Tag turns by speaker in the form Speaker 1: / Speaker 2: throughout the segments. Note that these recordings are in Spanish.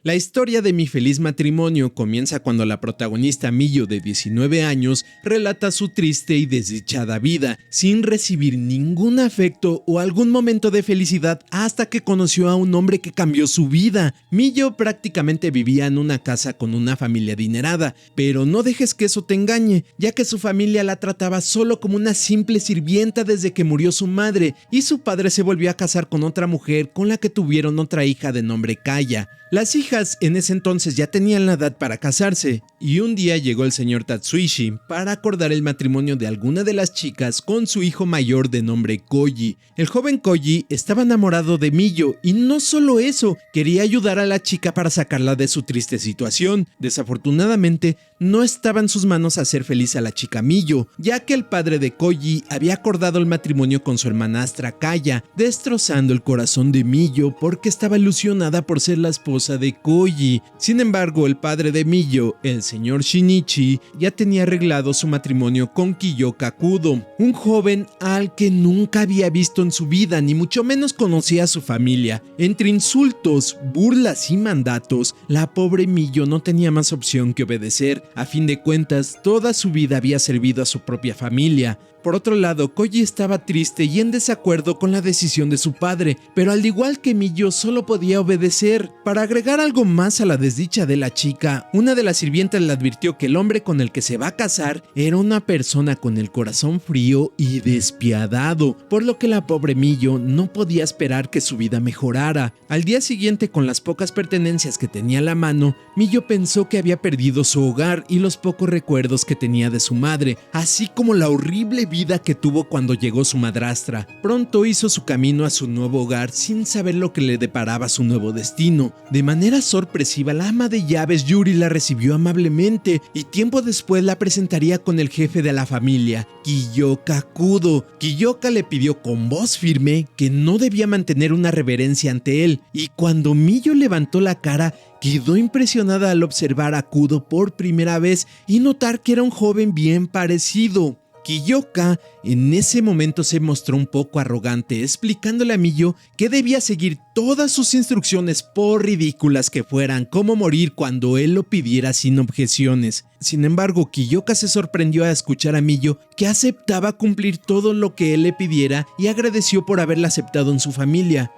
Speaker 1: La historia de Mi feliz matrimonio comienza cuando la protagonista Miyo, de 19 años, relata su triste y desdichada vida, sin recibir ningún afecto o algún momento de felicidad hasta que conoció a un hombre que cambió su vida. Miyo prácticamente vivía en una casa con una familia adinerada, pero no dejes que eso te engañe, ya que su familia la trataba solo como una simple sirvienta desde que murió su madre, y su padre se volvió a casar con otra mujer con la que tuvieron otra hija de nombre Kaya. Las hijas en ese entonces ya tenían la edad para casarse, y un día llegó el señor Tatsuishi para acordar el matrimonio de alguna de las chicas con su hijo mayor de nombre Koji. El joven Koji estaba enamorado de Miyo, y no solo eso, quería ayudar a la chica para sacarla de su triste situación. Desafortunadamente, no estaba en sus manos hacer feliz a la chica Miyo, ya que el padre de Koji había acordado el matrimonio con su hermanastra Kaya, destrozando el corazón de Miyo porque estaba ilusionada por ser la esposa de Koji. Sin embargo, el padre de Miyo, el señor Shinichi, ya tenía arreglado su matrimonio con Kiyoka Kudo, un joven al que nunca había visto en su vida, ni mucho menos conocía a su familia. Entre insultos, burlas y mandatos, la pobre Miyo no tenía más opción que obedecer. A fin de cuentas, toda su vida había servido a su propia familia. Por otro lado, Koji estaba triste y en desacuerdo con la decisión de su padre, pero al igual que Miyo solo podía obedecer. Para agregar algo más a la desdicha de la chica, una de las sirvientas le advirtió que el hombre con el que se va a casar era una persona con el corazón frío y despiadado, por lo que la pobre Miyo no podía esperar que su vida mejorara. Al día siguiente, con las pocas pertenencias que tenía a la mano, Miyo pensó que había perdido su hogar y los pocos recuerdos que tenía de su madre, así como la horrible vida que tuvo cuando llegó su madrastra. Pronto hizo su camino a su nuevo hogar sin saber lo que le deparaba su nuevo destino. De manera sorpresiva, la ama de llaves Yuri la recibió amablemente y tiempo después la presentaría con el jefe de la familia, Kiyoka Kudo. Kiyoka le pidió con voz firme que no debía mantener una reverencia ante él, y cuando Miyo levantó la cara, quedó impresionada al observar a Kudo por primera vez y notar que era un joven bien parecido. Kiyoka en ese momento se mostró un poco arrogante, explicándole a Miyo que debía seguir todas sus instrucciones por ridículas que fueran, como morir cuando él lo pidiera sin objeciones. Sin embargo, Kiyoka se sorprendió a escuchar a Miyo que aceptaba cumplir todo lo que él le pidiera y agradeció por haberla aceptado en su familia.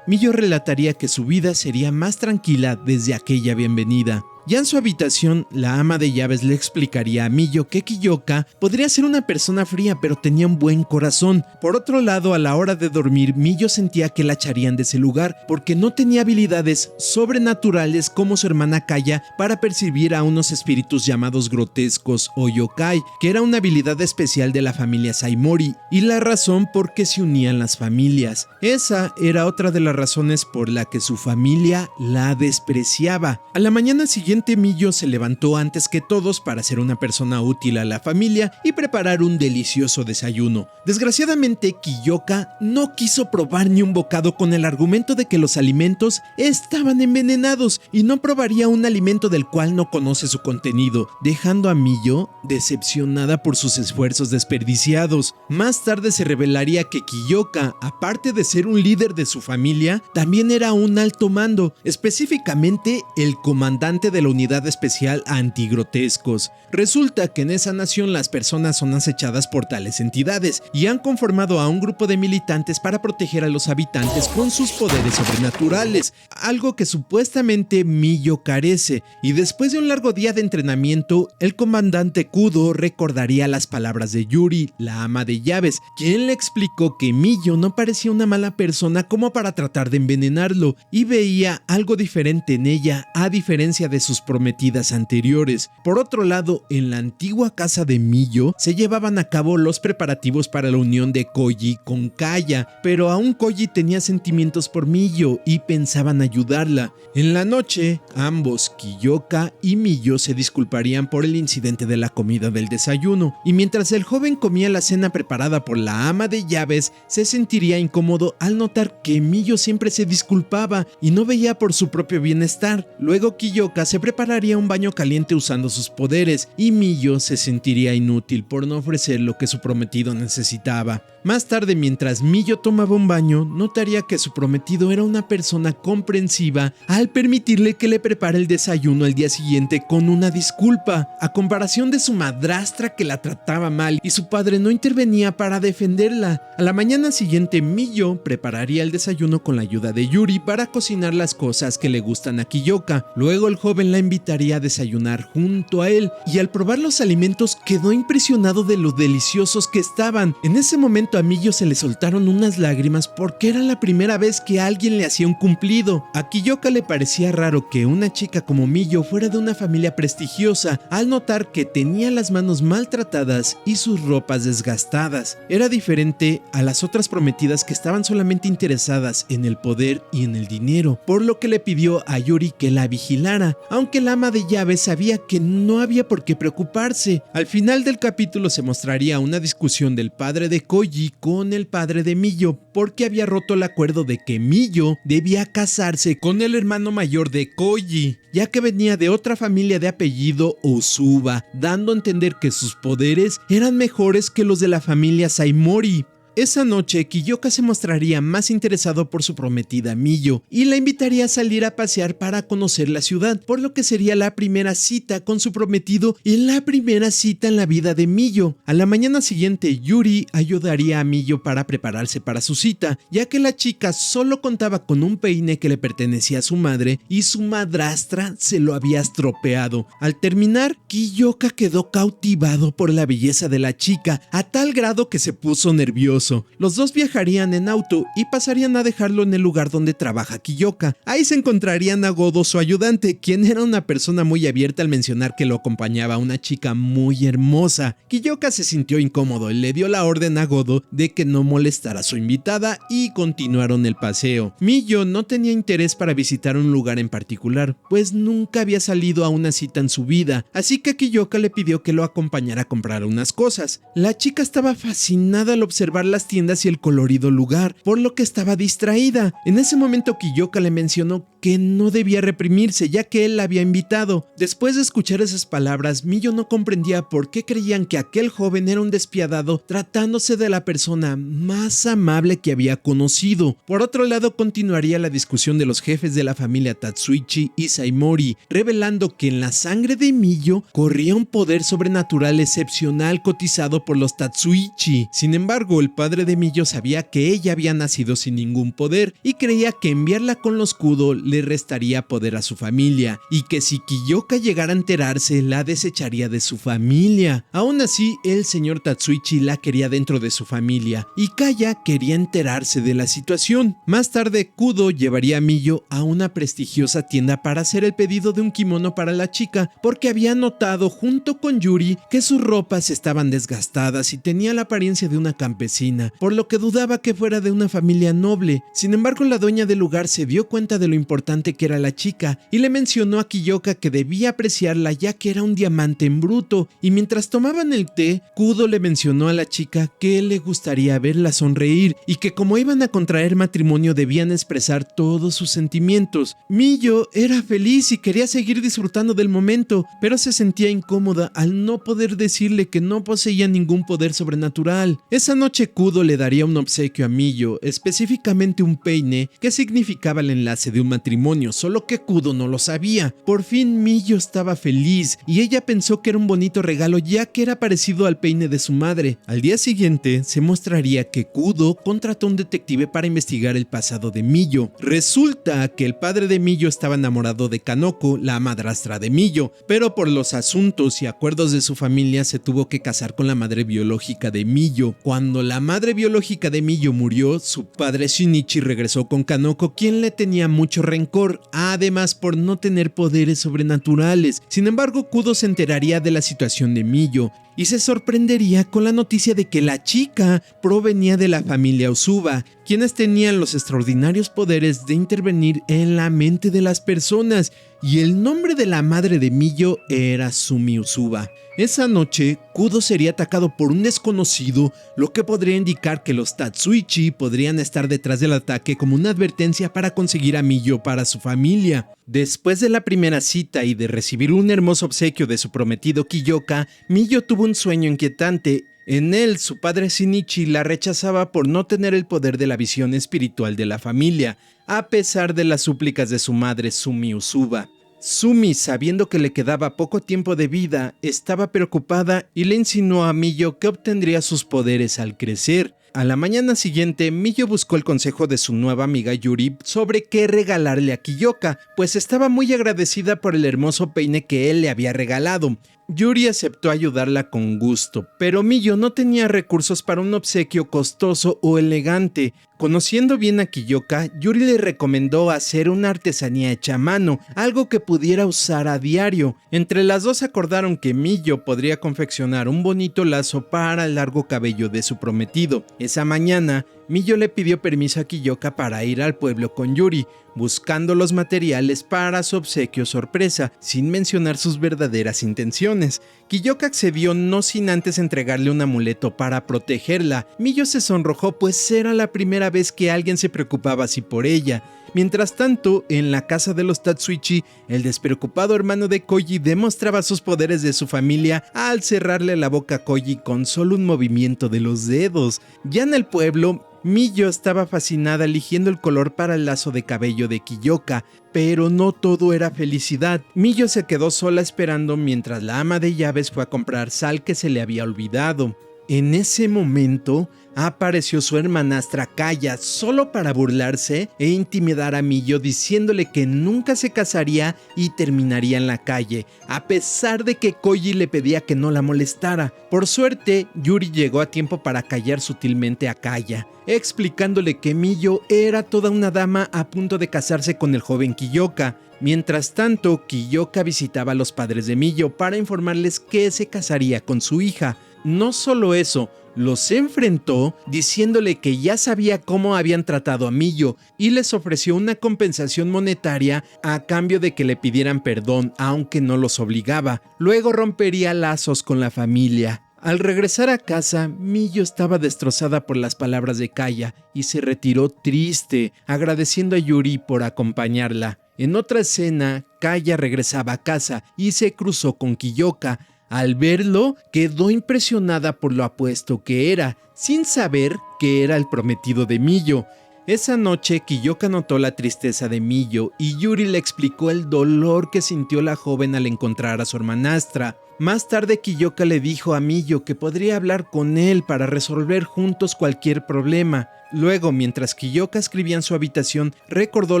Speaker 1: Miyo relataría que su vida sería más tranquila desde aquella bienvenida. Ya en su habitación, la ama de llaves le explicaría a Miyo que Kiyoka podría ser una persona fría, pero tenía un buen corazón. Por otro lado, a la hora de dormir, Miyo sentía que la echarían de ese lugar porque no tenía habilidades sobrenaturales como su hermana Kaya para percibir a unos espíritus llamados grotescos o yokai, que era una habilidad especial de la familia Saimori, y la razón por qué se unían las familias. Esa era otra de las razones por la que su familia la despreciaba. A la mañana siguiente, Miyo se levantó antes que todos para ser una persona útil a la familia y preparar un delicioso desayuno. Desgraciadamente, Kiyoka no quiso probar ni un bocado con el argumento de que los alimentos estaban envenenados y no probaría un alimento del cual no conoce su contenido, dejando a Miyo decepcionada por sus esfuerzos desperdiciados. Más tarde se revelaría que Kiyoka, aparte de ser un líder de su familia, también era un alto mando, específicamente el comandante de la unidad especial antigrotescos. Resulta que en esa nación las personas son acechadas por tales entidades y han conformado a un grupo de militantes para proteger a los habitantes con sus poderes sobrenaturales, algo que supuestamente Miyo carece. Y después de un largo día de entrenamiento, el comandante Kudo recordaría las palabras de Yuri, la ama de llaves, quien le explicó que Miyo no parecía una mala persona como para tratar de envenenarlo, y veía algo diferente en ella a diferencia de sus prometidas anteriores. Por otro lado, en la antigua casa de Miyo se llevaban a cabo los preparativos para la unión de Koji con Kaya, pero aún Koji tenía sentimientos por Miyo y pensaban ayudarla. En la noche, ambos, Kiyoka y Miyo, se disculparían por el incidente de la comida del desayuno, y mientras el joven comía la cena preparada por la ama de llaves, se sentiría incómodo al notar que Miyo siempre se disculpaba y no veía por su propio bienestar. Luego Kiyoka se le prepararía un baño caliente usando sus poderes, y Miyo se sentiría inútil por no ofrecer lo que su prometido necesitaba. Más tarde, mientras Miyo tomaba un baño, notaría que su prometido era una persona comprensiva al permitirle que le prepare el desayuno al día siguiente con una disculpa, a comparación de su madrastra que la trataba mal y su padre no intervenía para defenderla. A la mañana siguiente, Miyo prepararía el desayuno con la ayuda de Yuri para cocinar las cosas que le gustan a Kiyoka. Luego el joven la invitaría a desayunar junto a él, y al probar los alimentos quedó impresionado de lo deliciosos que estaban. En ese momento a Miyo se le soltaron unas lágrimas porque era la primera vez que alguien le hacía un cumplido. A Kiyoka le parecía raro que una chica como Miyo fuera de una familia prestigiosa, al notar que tenía las manos maltratadas y sus ropas desgastadas. Era diferente a las otras prometidas que estaban solamente interesadas en el poder y en el dinero, por lo que le pidió a Yuri que la vigilara, aunque la ama de llaves sabía que no había por qué preocuparse. Al final del capítulo se mostraría una discusión del padre de Koji con el padre de Miyo, porque había roto el acuerdo de que Miyo debía casarse con el hermano mayor de Koji, ya que venía de otra familia de apellido Osuba, dando a entender que sus poderes eran mejores que los de la familia Saimori. Esa noche, Kiyoka se mostraría más interesado por su prometida Miyo y la invitaría a salir a pasear para conocer la ciudad, por lo que sería la primera cita con su prometido y la primera cita en la vida de Miyo. A la mañana siguiente, Yuri ayudaría a Miyo para prepararse para su cita, ya que la chica solo contaba con un peine que le pertenecía a su madre y su madrastra se lo había estropeado. Al terminar, Kiyoka quedó cautivado por la belleza de la chica a tal grado que se puso nervioso. Los dos viajarían en auto y pasarían a dejarlo en el lugar donde trabaja Kiyoka. Ahí se encontrarían a Godo, su ayudante, quien era una persona muy abierta al mencionar que lo acompañaba una chica muy hermosa. Kiyoka se sintió incómodo y le dio la orden a Godo de que no molestara a su invitada y continuaron el paseo. Miyo no tenía interés para visitar un lugar en particular, pues nunca había salido a una cita en su vida, así que Kiyoka le pidió que lo acompañara a comprar unas cosas. La chica estaba fascinada al observar las tiendas y el colorido lugar, por lo que estaba distraída. En ese momento Kiyoka le mencionó que no debía reprimirse, ya que él la había invitado. Después de escuchar esas palabras, Miyo no comprendía por qué creían que aquel joven era un despiadado, tratándose de la persona más amable que había conocido. Por otro lado, continuaría la discusión de los jefes de la familia Tatsuichi y Saimori, revelando que en la sangre de Miyo corría un poder sobrenatural excepcional cotizado por los Tatsuichi. Sin embargo, el padre de Miyo sabía que ella había nacido sin ningún poder y creía que enviarla con los Kudo le restaría poder a su familia, y que si Kiyoka llegara a enterarse, la desecharía de su familia. Aún así, el señor Tatsuichi la quería dentro de su familia, y Kaya quería enterarse de la situación. Más tarde, Kudo llevaría a Miyo a una prestigiosa tienda para hacer el pedido de un kimono para la chica, porque había notado junto con Yuri que sus ropas estaban desgastadas y tenía la apariencia de una campesina, por lo que dudaba que fuera de una familia noble. Sin embargo, la dueña del lugar se dio cuenta de lo importante que era la chica y le mencionó a Kiyoka que debía apreciarla, ya que era un diamante en bruto. Y mientras tomaban el té, Kudo le mencionó a la chica que le gustaría verla sonreír y que como iban a contraer matrimonio debían expresar todos sus sentimientos. Miyo era feliz y quería seguir disfrutando del momento, pero se sentía incómoda al no poder decirle que no poseía ningún poder sobrenatural. Esa noche Kudo le daría un obsequio a Miyo, específicamente un peine que significaba el enlace de un matrimonio, solo que Kudo no lo sabía. Por fin Miyo estaba feliz y ella pensó que era un bonito regalo, ya que era parecido al peine de su madre. Al día siguiente se mostraría que Kudo contrató a un detective para investigar el pasado de Miyo. Resulta que el padre de Miyo estaba enamorado de Kanoko, la madrastra de Miyo, pero por los asuntos y acuerdos de su familia se tuvo que casar con la madre biológica de Miyo. Cuando la madre biológica de Miyo murió, su padre Shinichi regresó con Kanoko, quien le tenía mucho rencor, además por no tener poderes sobrenaturales. Sin embargo, Kudo se enteraría de la situación de Miyo y se sorprendería con la noticia de que la chica provenía de la familia Usuba, quienes tenían los extraordinarios poderes de intervenir en la mente de las personas, y el nombre de la madre de Miyo era Sumi Usuba. Esa noche, Kudo sería atacado por un desconocido, lo que podría indicar que los Tatsuichi podrían estar detrás del ataque como una advertencia para conseguir a Miyo para su familia. Después de la primera cita y de recibir un hermoso obsequio de su prometido Kiyoka, Miyo tuvo un sueño inquietante. En él, su padre Shinichi la rechazaba por no tener el poder de la visión espiritual de la familia, a pesar de las súplicas de su madre Sumi Usuba. Sumi, sabiendo que le quedaba poco tiempo de vida, estaba preocupada y le insinuó a Miyo que obtendría sus poderes al crecer. A la mañana siguiente, Miyo buscó el consejo de su nueva amiga Yuri sobre qué regalarle a Kiyoka, pues estaba muy agradecida por el hermoso peine que él le había regalado. Yuri aceptó ayudarla con gusto, pero Miyo no tenía recursos para un obsequio costoso o elegante. Conociendo bien a Kiyoka, Yuri le recomendó hacer una artesanía hecha a mano, algo que pudiera usar a diario. Entre las dos acordaron que Miyo podría confeccionar un bonito lazo para el largo cabello de su prometido. Esa mañana, Miyo le pidió permiso a Kiyoka para ir al pueblo con Yuri, buscando los materiales para su obsequio sorpresa, sin mencionar sus verdaderas intenciones. Kiyoka accedió no sin antes entregarle un amuleto para protegerla. Miyo se sonrojó pues era la primera vez que alguien se preocupaba así por ella. Mientras tanto, en la casa de los Tatsuichi, el despreocupado hermano de Koji demostraba sus poderes de su familia al cerrarle la boca a Koji con solo un movimiento de los dedos. Ya en el pueblo, Miyo estaba fascinada eligiendo el color para el lazo de cabello de Kiyoka, pero no todo era felicidad. Miyo se quedó sola esperando mientras la ama de llaves fue a comprar sal que se le había olvidado. En ese momento, apareció su hermanastra Kaya solo para burlarse e intimidar a Miyo diciéndole que nunca se casaría y terminaría en la calle, a pesar de que Koji le pedía que no la molestara. Por suerte, Yuri llegó a tiempo para callar sutilmente a Kaya, explicándole que Miyo era toda una dama a punto de casarse con el joven Kiyoka. Mientras tanto, Kiyoka visitaba a los padres de Miyo para informarles que se casaría con su hija. No solo eso, los enfrentó diciéndole que ya sabía cómo habían tratado a Miyo y les ofreció una compensación monetaria a cambio de que le pidieran perdón, aunque no los obligaba. Luego rompería lazos con la familia. Al regresar a casa, Miyo estaba destrozada por las palabras de Kaya y se retiró triste, agradeciendo a Yuri por acompañarla. En otra escena, Kaya regresaba a casa y se cruzó con Kiyoka. Al verlo, quedó impresionada por lo apuesto que era, sin saber que era el prometido de Miyo. Esa noche, Kiyoka notó la tristeza de Miyo y Yuri le explicó el dolor que sintió la joven al encontrar a su hermanastra. Más tarde, Kiyoka le dijo a Miyo que podría hablar con él para resolver juntos cualquier problema. Luego, mientras Kiyoka escribía en su habitación, recordó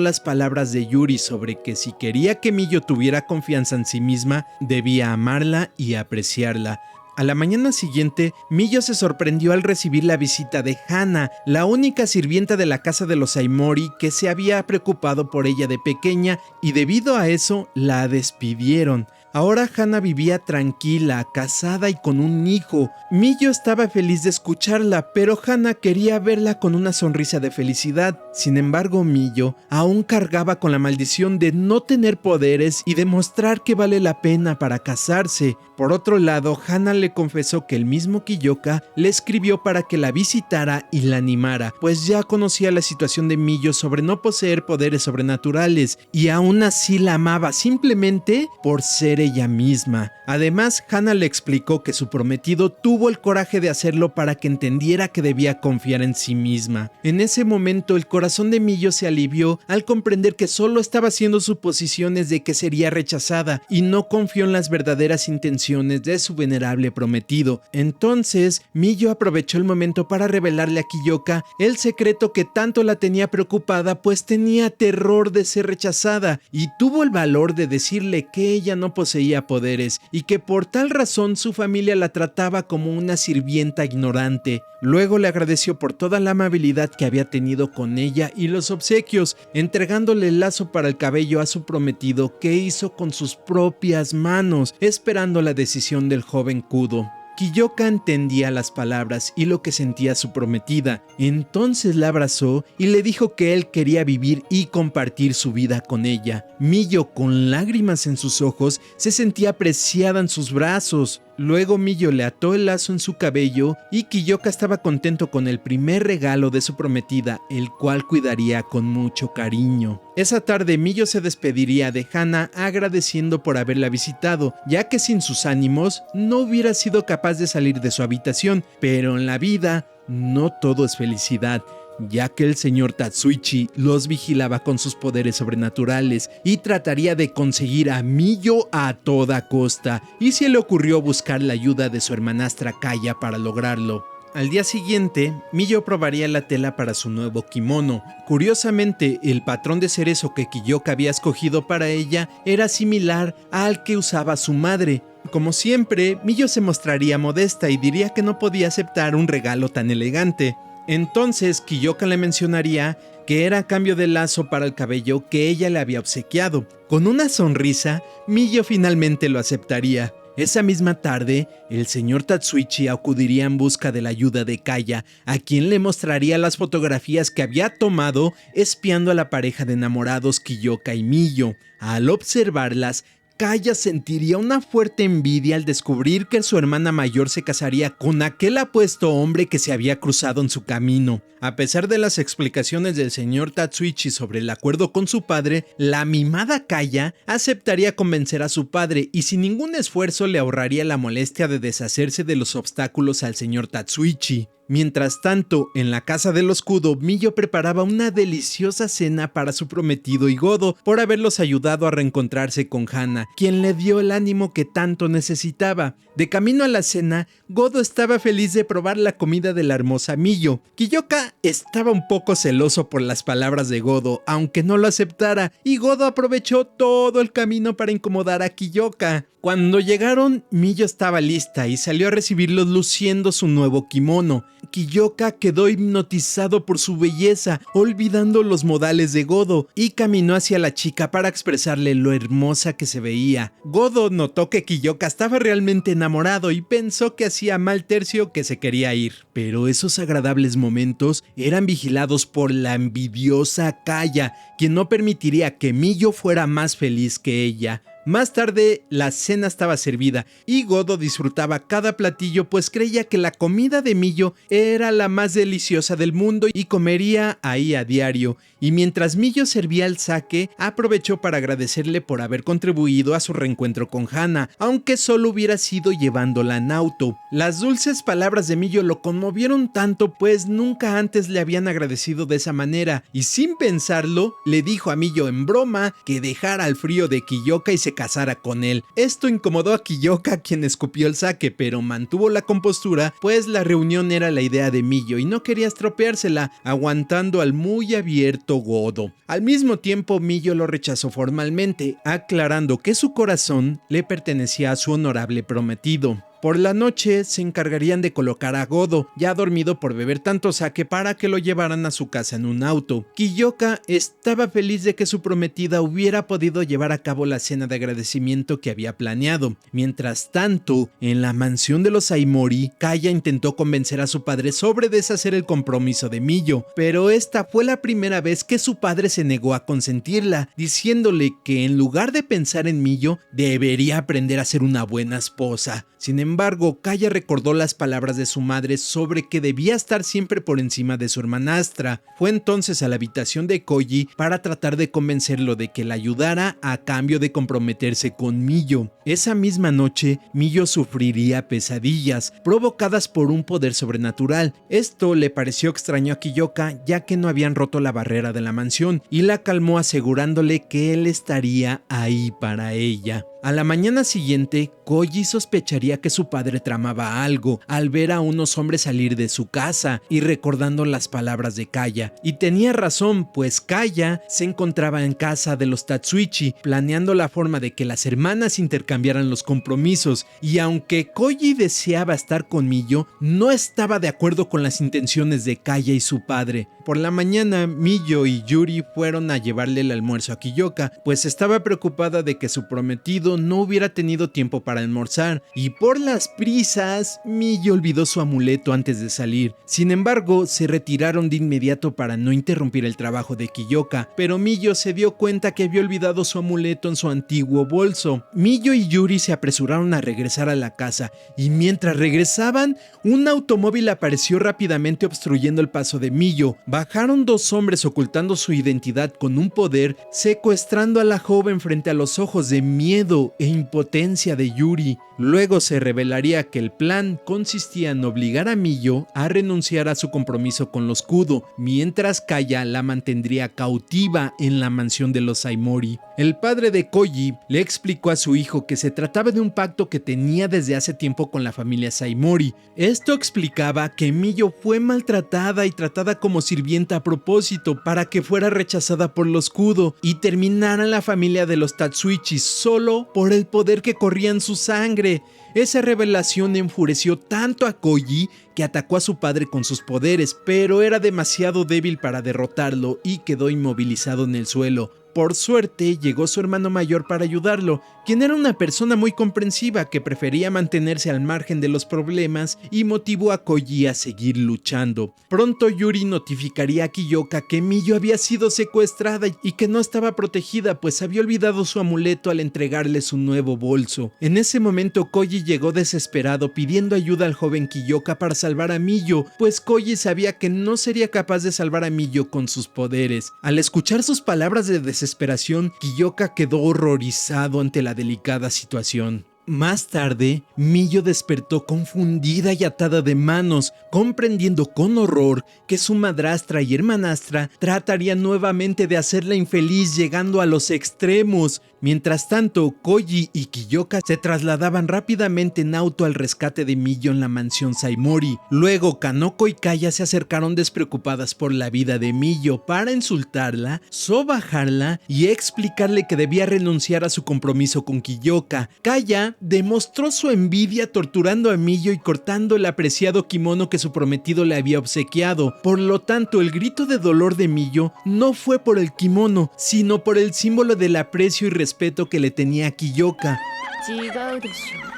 Speaker 1: las palabras de Yuri sobre que si quería que Miyo tuviera confianza en sí misma, debía amarla y apreciarla. A la mañana siguiente, Miyo se sorprendió al recibir la visita de Hana, la única sirvienta de la casa de los Aimori que se había preocupado por ella de pequeña, y debido a eso la despidieron. Ahora Hana vivía tranquila, casada y con un hijo. Miyo estaba feliz de escucharla, pero Hana quería verla con una sonrisa de felicidad. Sin embargo, Miyo aún cargaba con la maldición de no tener poderes y demostrar que vale la pena para casarse. Por otro lado, Hana le confesó que el mismo Kiyoka le escribió para que la visitara y la animara, pues ya conocía la situación de Miyo sobre no poseer poderes sobrenaturales, y aún así la amaba simplemente por ser ella misma. Además, Hana le explicó que su prometido tuvo el coraje de hacerlo para que entendiera que debía confiar en sí misma. En ese momento, el corazón de Miyo se alivió al comprender que solo estaba haciendo suposiciones de que sería rechazada y no confió en las verdaderas intenciones de su venerable prometido. Entonces, Miyo aprovechó el momento para revelarle a Kiyoka el secreto que tanto la tenía preocupada, pues tenía terror de ser rechazada, y tuvo el valor de decirle que ella no poseía poderes y que por tal razón su familia la trataba como una sirvienta ignorante. Luego le agradeció por toda la amabilidad que había tenido con ella y los obsequios, entregándole el lazo para el cabello a su prometido, que hizo con sus propias manos, esperando la decisión del joven Kudo. Kiyoka entendía las palabras y lo que sentía su prometida, entonces la abrazó y le dijo que él quería vivir y compartir su vida con ella. Miyo, con lágrimas en sus ojos, se sentía apreciada en sus brazos. Luego Miyo le ató el lazo en su cabello y Kiyoka estaba contento con el primer regalo de su prometida, el cual cuidaría con mucho cariño. Esa tarde Miyo se despediría de Hana agradeciendo por haberla visitado, ya que sin sus ánimos no hubiera sido capaz de salir de su habitación, pero en la vida no todo es felicidad, ya que el señor Tatsuichi los vigilaba con sus poderes sobrenaturales y trataría de conseguir a Miyo a toda costa, y se le ocurrió buscar la ayuda de su hermanastra Kaya para lograrlo. Al día siguiente, Miyo probaría la tela para su nuevo kimono. Curiosamente, el patrón de cerezo que Kiyoka había escogido para ella era similar al que usaba su madre. Como siempre, Miyo se mostraría modesta y diría que no podía aceptar un regalo tan elegante. Entonces Kiyoka le mencionaría que era a cambio del lazo para el cabello que ella le había obsequiado. Con una sonrisa, Miyo finalmente lo aceptaría. Esa misma tarde, el señor Tatsuichi acudiría en busca de la ayuda de Kaya, a quien le mostraría las fotografías que había tomado espiando a la pareja de enamorados Kiyoka y Miyo. Al observarlas, Kaya sentiría una fuerte envidia al descubrir que su hermana mayor se casaría con aquel apuesto hombre que se había cruzado en su camino. A pesar de las explicaciones del señor Tatsuichi sobre el acuerdo con su padre, la mimada Kaya aceptaría convencer a su padre y sin ningún esfuerzo le ahorraría la molestia de deshacerse de los obstáculos al señor Tatsuichi. Mientras tanto, en la casa de los Kudo, Miyo preparaba una deliciosa cena para su prometido y Godo por haberlos ayudado a reencontrarse con Hana, quien le dio el ánimo que tanto necesitaba. De camino a la cena, Godo estaba feliz de probar la comida de la hermosa Miyo. Kiyoka estaba un poco celoso por las palabras de Godo, aunque no lo aceptara, y Godo aprovechó todo el camino para incomodar a Kiyoka. Cuando llegaron, Miyo estaba lista y salió a recibirlos luciendo su nuevo kimono. Kiyoka quedó hipnotizado por su belleza, olvidando los modales de Godo, y caminó hacia la chica para expresarle lo hermosa que se veía. Godo notó que Kiyoka estaba realmente enamorado y pensó que hacía mal tercio que se quería ir. Pero esos agradables momentos eran vigilados por la envidiosa Kaya, quien no permitiría que Miyo fuera más feliz que ella. Más tarde, la cena estaba servida y Godo disfrutaba cada platillo, pues creía que la comida de Miyo era la más deliciosa del mundo y comería ahí a diario. Y mientras Miyo servía el sake, aprovechó para agradecerle por haber contribuido a su reencuentro con Hana, aunque solo hubiera sido llevándola en auto. Las dulces palabras de Miyo lo conmovieron tanto, pues nunca antes le habían agradecido de esa manera, y sin pensarlo, le dijo a Miyo en broma que dejara al frío de Kiyoka y se casara con él. Esto incomodó a Kiyoka, quien escupió el sake, pero mantuvo la compostura, pues la reunión era la idea de Miyo y no quería estropeársela, aguantando al muy abierto Godo. Al mismo tiempo, Miyo lo rechazó formalmente, aclarando que su corazón le pertenecía a su honorable prometido. Por la noche se encargarían de colocar a Godo, ya dormido por beber tanto sake, para que lo llevaran a su casa en un auto. Kiyoka estaba feliz de que su prometida hubiera podido llevar a cabo la cena de agradecimiento que había planeado. Mientras tanto, en la mansión de los Aimori, Kaya intentó convencer a su padre sobre deshacer el compromiso de Miyo, pero esta fue la primera vez que su padre se negó a consentirla, diciéndole que en lugar de pensar en Miyo, debería aprender a ser una buena esposa. Sin embargo, Kaya recordó las palabras de su madre sobre que debía estar siempre por encima de su hermanastra. Fue entonces a la habitación de Koji para tratar de convencerlo de que la ayudara a cambio de comprometerse con Miyo. Esa misma noche, Miyo sufriría pesadillas provocadas por un poder sobrenatural. Esto le pareció extraño a Kiyoka, ya que no habían roto la barrera de la mansión, y la calmó asegurándole que él estaría ahí para ella. A la mañana siguiente, Koji sospecharía que su padre tramaba algo al ver a unos hombres salir de su casa y recordando las palabras de Kaya. Y tenía razón, pues Kaya se encontraba en casa de los Tatsuichi, planeando la forma de que las hermanas intercambiaran los compromisos. Y aunque Koji deseaba estar con Miyo, no estaba de acuerdo con las intenciones de Kaya y su padre. Por la mañana, Miyo y Yuri fueron a llevarle el almuerzo a Kiyoka, pues estaba preocupada de que su prometido Kudo no hubiera tenido tiempo para almorzar, y por las prisas, Miyo olvidó su amuleto antes de salir. Sin embargo, se retiraron de inmediato para no interrumpir el trabajo de Kiyoka, pero Miyo se dio cuenta que había olvidado su amuleto en su antiguo bolso. Miyo y Yuri se apresuraron a regresar a la casa, y mientras regresaban, un automóvil apareció rápidamente obstruyendo el paso de Miyo. Bajaron dos hombres ocultando su identidad con un poder, secuestrando a la joven frente a los ojos de miedo e impotencia de Yuri. Luego se revelaría que el plan consistía en obligar a Miyo a renunciar a su compromiso con los Kudo, mientras Kaya la mantendría cautiva en la mansión de los Saimori. El padre de Koji le explicó a su hijo que se trataba de un pacto que tenía desde hace tiempo con la familia Saimori. Esto explicaba que Miyo fue maltratada y tratada como sirvienta a propósito para que fuera rechazada por los Kudo y terminara en la familia de los Tatsuichi solo por el poder que corría en su sangre. Esa revelación enfureció tanto a Koji que atacó a su padre con sus poderes, pero era demasiado débil para derrotarlo y quedó inmovilizado en el suelo. Por suerte, llegó su hermano mayor para ayudarlo, quien era una persona muy comprensiva que prefería mantenerse al margen de los problemas y motivó a Koji a seguir luchando. Pronto Yuri notificaría a Kiyoka que Miyo había sido secuestrada y que no estaba protegida, pues había olvidado su amuleto al entregarle su nuevo bolso. En ese momento Koji llegó desesperado pidiendo ayuda al joven Kiyoka para salvar a Miyo, pues Koji sabía que no sería capaz de salvar a Miyo con sus poderes. Al escuchar sus palabras de desesperación, Kiyoka quedó horrorizado ante la delicada situación. Más tarde, Miyo despertó confundida y atada de manos, comprendiendo con horror que su madrastra y hermanastra tratarían nuevamente de hacerla infeliz, llegando a los extremos. Mientras tanto, Koji y Kiyoka se trasladaban rápidamente en auto al rescate de Miyo en la mansión Saimori. Luego, Kanoko y Kaya se acercaron despreocupadas por la vida de Miyo para insultarla, sobajarla y explicarle que debía renunciar a su compromiso con Kiyoka. Kaya demostró su envidia torturando a Miyo y cortando el apreciado kimono que su prometido le había obsequiado. Por lo tanto, el grito de dolor de Miyo no fue por el kimono, sino por el símbolo del aprecio y respeto que le tenía a Kiyoka.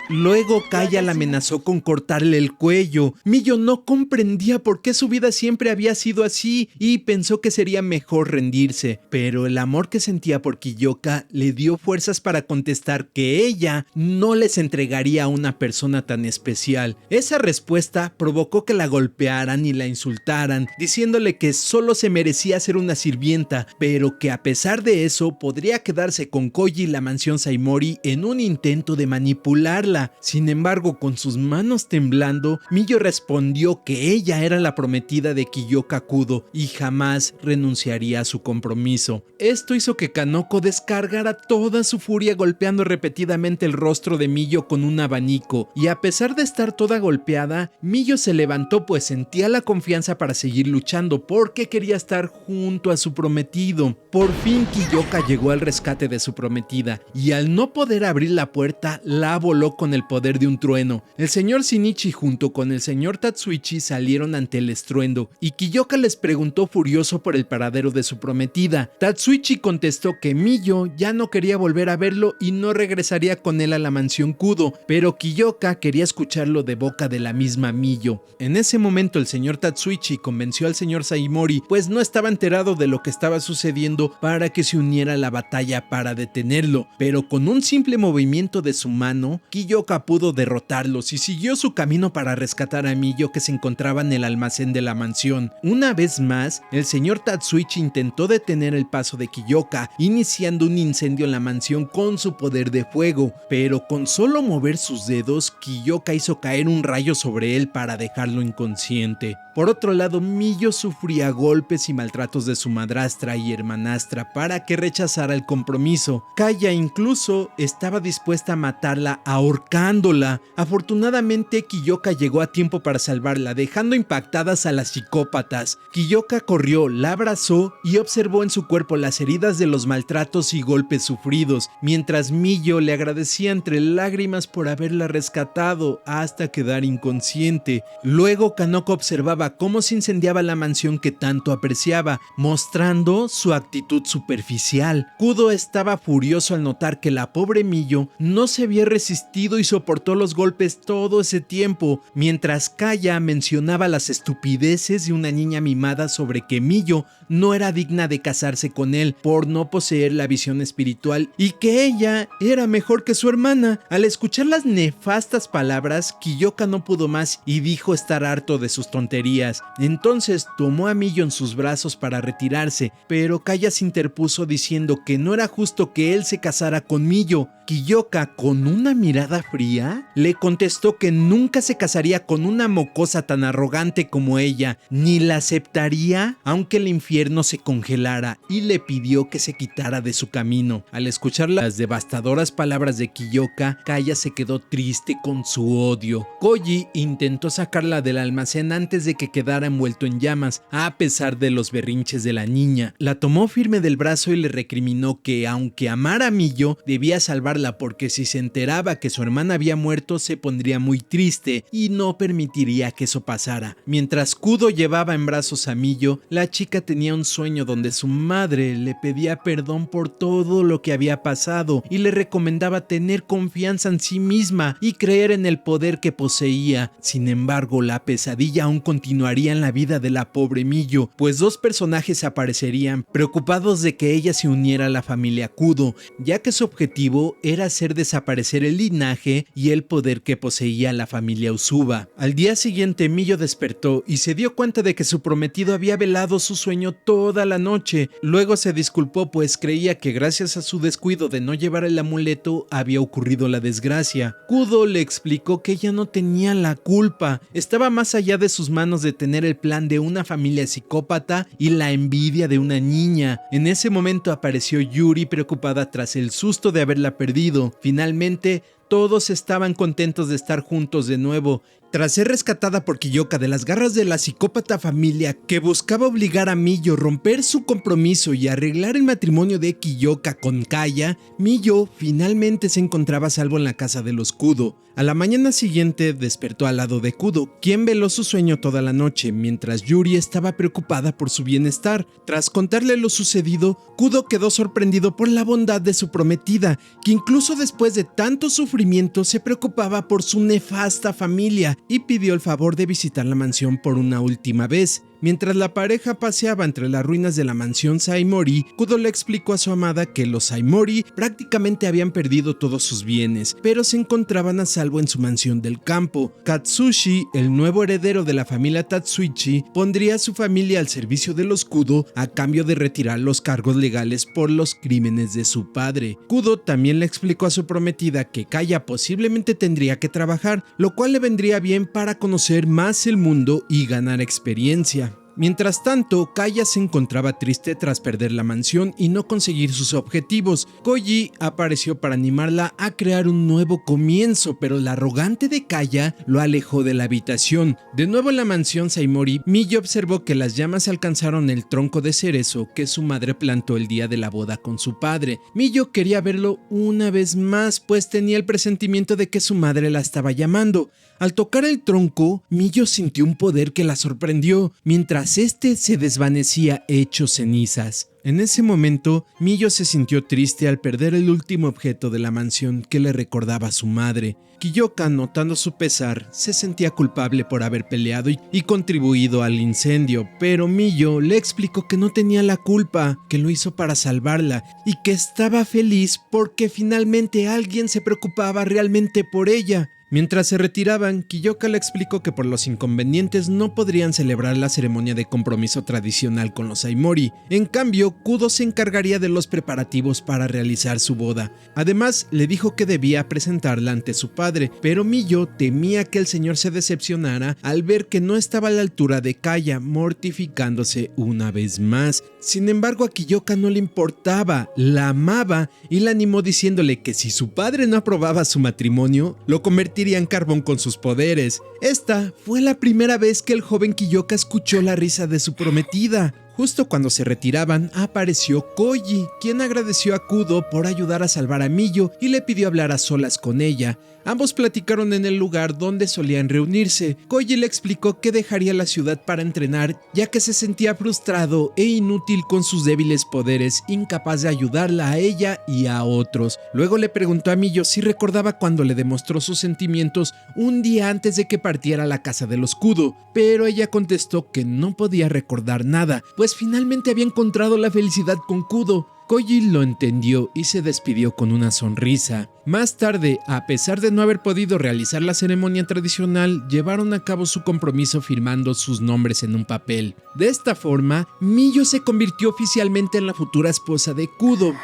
Speaker 1: Luego Kaya la amenazó con cortarle el cuello. Miyo no comprendía por qué su vida siempre había sido así y pensó que sería mejor rendirse, pero el amor que sentía por Kiyoka le dio fuerzas para contestar que ella no les entregaría a una persona tan especial. Esa respuesta provocó que la golpearan y la insultaran, diciéndole que solo se merecía ser una sirvienta, pero que a pesar de eso podría quedarse con Koji y la mansión Saimori en un intento de manipularla. Sin embargo, con sus manos temblando, Miyo respondió que ella era la prometida de Kiyoka Kudo y jamás renunciaría a su compromiso. Esto hizo que Kanoko descargara toda su furia golpeando repetidamente el rostro de Miyo con un abanico, y a pesar de estar toda golpeada, Miyo se levantó pues sentía la confianza para seguir luchando porque quería estar junto a su prometido. Por fin Kiyoka llegó al rescate de su prometida y al no poder abrir la puerta, la voló con el poder de un trueno. El señor Shinichi junto con el señor Tatsuichi salieron ante el estruendo y Kiyoka les preguntó furioso por el paradero de su prometida. Tatsuichi contestó que Miyo ya no quería volver a verlo y no regresaría con él a la mansión Kudo, pero Kiyoka quería escucharlo de boca de la misma Miyo. En ese momento el señor Tatsuichi convenció al señor Saimori, pues no estaba enterado de lo que estaba sucediendo, para que se uniera a la batalla para detenerlo, pero con un simple movimiento de su mano, Kiyoka pudo derrotarlos y siguió su camino para rescatar a Miyo, que se encontraba en el almacén de la mansión. Una vez más, el señor Tatsuichi intentó detener el paso de Kiyoka, iniciando un incendio en la mansión con su poder de fuego, pero con solo mover sus dedos, Kiyoka hizo caer un rayo sobre él para dejarlo inconsciente. Por otro lado, Miyo sufría golpes y maltratos de su madrastra y hermanastra para que rechazara el compromiso. Kaya incluso estaba dispuesta dispuesta a matarla ahorcándola. Afortunadamente, Kiyoka llegó a tiempo para salvarla, dejando impactadas a las psicópatas. Kiyoka corrió, la abrazó y observó en su cuerpo las heridas de los maltratos y golpes sufridos, mientras Miyo le agradecía entre lágrimas por haberla rescatado hasta quedar inconsciente. Luego Kanoko observaba cómo se incendiaba la mansión que tanto apreciaba, mostrando su actitud superficial. Kudo estaba furioso al notar que la pobre Miyo no se había resistido y soportó los golpes todo ese tiempo, mientras Kaya mencionaba las estupideces de una niña mimada sobre que Miyo no era digna de casarse con él por no poseer la visión espiritual y que ella era mejor que su hermana. Al escuchar las nefastas palabras, Kiyoka no pudo más y dijo estar harto de sus tonterías. Entonces tomó a Miyo en sus brazos para retirarse, pero Kaya se interpuso diciendo que no era justo que él se casara con Miyo. Kiyoka, con una mirada fría, le contestó que nunca se casaría con una mocosa tan arrogante como ella, ni la aceptaría aunque el infierno se congelara, y le pidió que se quitara de su camino. Al escuchar las devastadoras palabras de Kiyoka, Kaya se quedó triste con su odio. Koji intentó sacarla del almacén antes de que quedara envuelto en llamas, a pesar de los berrinches de la niña. La tomó firme del brazo y le recriminó que, aunque amara a Miyo, debía salvarla porque si se enteraba que su hermana había muerto se pondría muy triste y no permitiría que eso pasara. Mientras Kudo llevaba en brazos a Miyo, la chica tenía un sueño donde su madre le pedía perdón por todo lo que había pasado y le recomendaba tener confianza en sí misma y creer en el poder que poseía. Sin embargo, la pesadilla aún continuaría en la vida de la pobre Miyo, pues dos personajes aparecerían preocupados de que ella se uniera a la familia Kudo, ya que su objetivo era hacer desaparecer el linaje y el poder que poseía la familia Usuba. Al día siguiente, Miyo despertó y se dio cuenta de que su prometido había velado su sueño toda la noche. Luego se disculpó, pues creía que gracias a su descuido de no llevar el amuleto había ocurrido la desgracia. Kudo le explicó que ella no tenía la culpa, estaba más allá de sus manos detener el plan de una familia psicópata y la envidia de una niña. En ese momento apareció Yuri, preocupada tras el susto de haberla perdido. Finalmente, todos estaban contentos de estar juntos de nuevo. Tras ser rescatada por Kiyoka de las garras de la psicópata familia que buscaba obligar a Miyo a romper su compromiso y arreglar el matrimonio de Kiyoka con Kaya, Miyo finalmente se encontraba a salvo en la casa de los Kudo. A la mañana siguiente despertó al lado de Kudo, quien veló su sueño toda la noche, mientras Yuri estaba preocupada por su bienestar. Tras contarle lo sucedido, Kudo quedó sorprendido por la bondad de su prometida, que incluso después de tanto sufrimiento se preocupaba por su nefasta familia, y pidió el favor de visitar la mansión por una última vez. Mientras la pareja paseaba entre las ruinas de la mansión Saimori, Kudo le explicó a su amada que los Saimori prácticamente habían perdido todos sus bienes, pero se encontraban a salvo en su mansión del campo. Katsushi, el nuevo heredero de la familia Tatsuichi, pondría a su familia al servicio de los Kudo a cambio de retirar los cargos legales por los crímenes de su padre. Kudo también le explicó a su prometida que Kaya posiblemente tendría que trabajar, lo cual le vendría bien para conocer más el mundo y ganar experiencia. Mientras tanto, Kaya se encontraba triste tras perder la mansión y no conseguir sus objetivos. Koji apareció para animarla a crear un nuevo comienzo, pero la arrogante de Kaya lo alejó de la habitación. De nuevo en la mansión Saimori, Miyo observó que las llamas alcanzaron el tronco de cerezo que su madre plantó el día de la boda con su padre. Miyo quería verlo una vez más, pues tenía el presentimiento de que su madre la estaba llamando. Al tocar el tronco, Miyo sintió un poder que la sorprendió, mientras este se desvanecía hecho cenizas. En ese momento, Miyo se sintió triste al perder el último objeto de la mansión que le recordaba a su madre. Kiyoka, notando su pesar, se sentía culpable por haber peleado y contribuido al incendio, pero Miyo le explicó que no tenía la culpa, que lo hizo para salvarla y que estaba feliz porque finalmente alguien se preocupaba realmente por ella. Mientras se retiraban, Kiyoka le explicó que por los inconvenientes no podrían celebrar la ceremonia de compromiso tradicional con los Aimori. En cambio, Kudo se encargaría de los preparativos para realizar su boda. Además, le dijo que debía presentarla ante su padre, pero Miyo temía que el señor se decepcionara al ver que no estaba a la altura de Kaya, mortificándose una vez más. Sin embargo, a Kiyoka no le importaba, la amaba y la animó diciéndole que si su padre no aprobaba su matrimonio, lo convertiría en carbón con sus poderes. Esta fue la primera vez que el joven Kiyoka escuchó la risa de su prometida. Justo cuando se retiraban, apareció Koji, quien agradeció a Kudo por ayudar a salvar a Miyo y le pidió hablar a solas con ella. Ambos platicaron en el lugar donde solían reunirse. Koji le explicó que dejaría la ciudad para entrenar, ya que se sentía frustrado e inútil con sus débiles poderes, incapaz de ayudarla a ella y a otros. Luego le preguntó a Miyo si recordaba cuando le demostró sus sentimientos un día antes de que partiera a la casa de los Kudo, pero ella contestó que no podía recordar nada, pues finalmente había encontrado la felicidad con Kudo. Koji lo entendió y se despidió con una sonrisa. Más tarde, a pesar de no haber podido realizar la ceremonia tradicional, llevaron a cabo su compromiso firmando sus nombres en un papel. De esta forma, Miyo se convirtió oficialmente en la futura esposa de Kudo.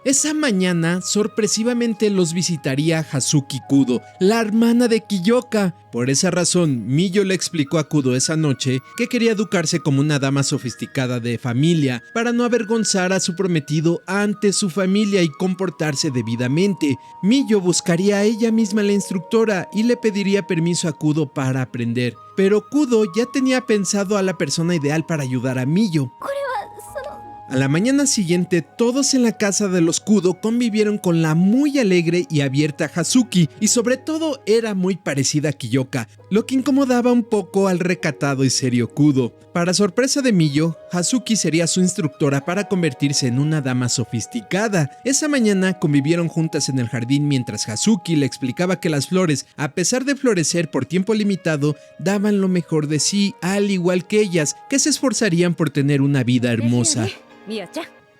Speaker 1: Esa mañana, sorpresivamente los visitaría Hazuki Kudo, la hermana de Kiyoka. Por esa razón, Miyo le explicó a Kudo esa noche que quería educarse como una dama sofisticada de familia para no avergonzar a su prometido ante su familia y comportarse debidamente. Miyo buscaría a ella misma la instructora y le pediría permiso a Kudo para aprender. Pero Kudo ya tenía pensado a la persona ideal para ayudar a Miyo. A la mañana siguiente, todos en la casa de los Kudo convivieron con la muy alegre y abierta Hazuki, y sobre todo era muy parecida a Kiyoka, lo que incomodaba un poco al recatado y serio Kudo. Para sorpresa de Miyo, Hazuki sería su instructora para convertirse en una dama sofisticada. Esa mañana convivieron juntas en el jardín mientras Hazuki le explicaba que las flores, a pesar de florecer por tiempo limitado, daban lo mejor de sí, al igual que ellas, que se esforzarían por tener una vida hermosa.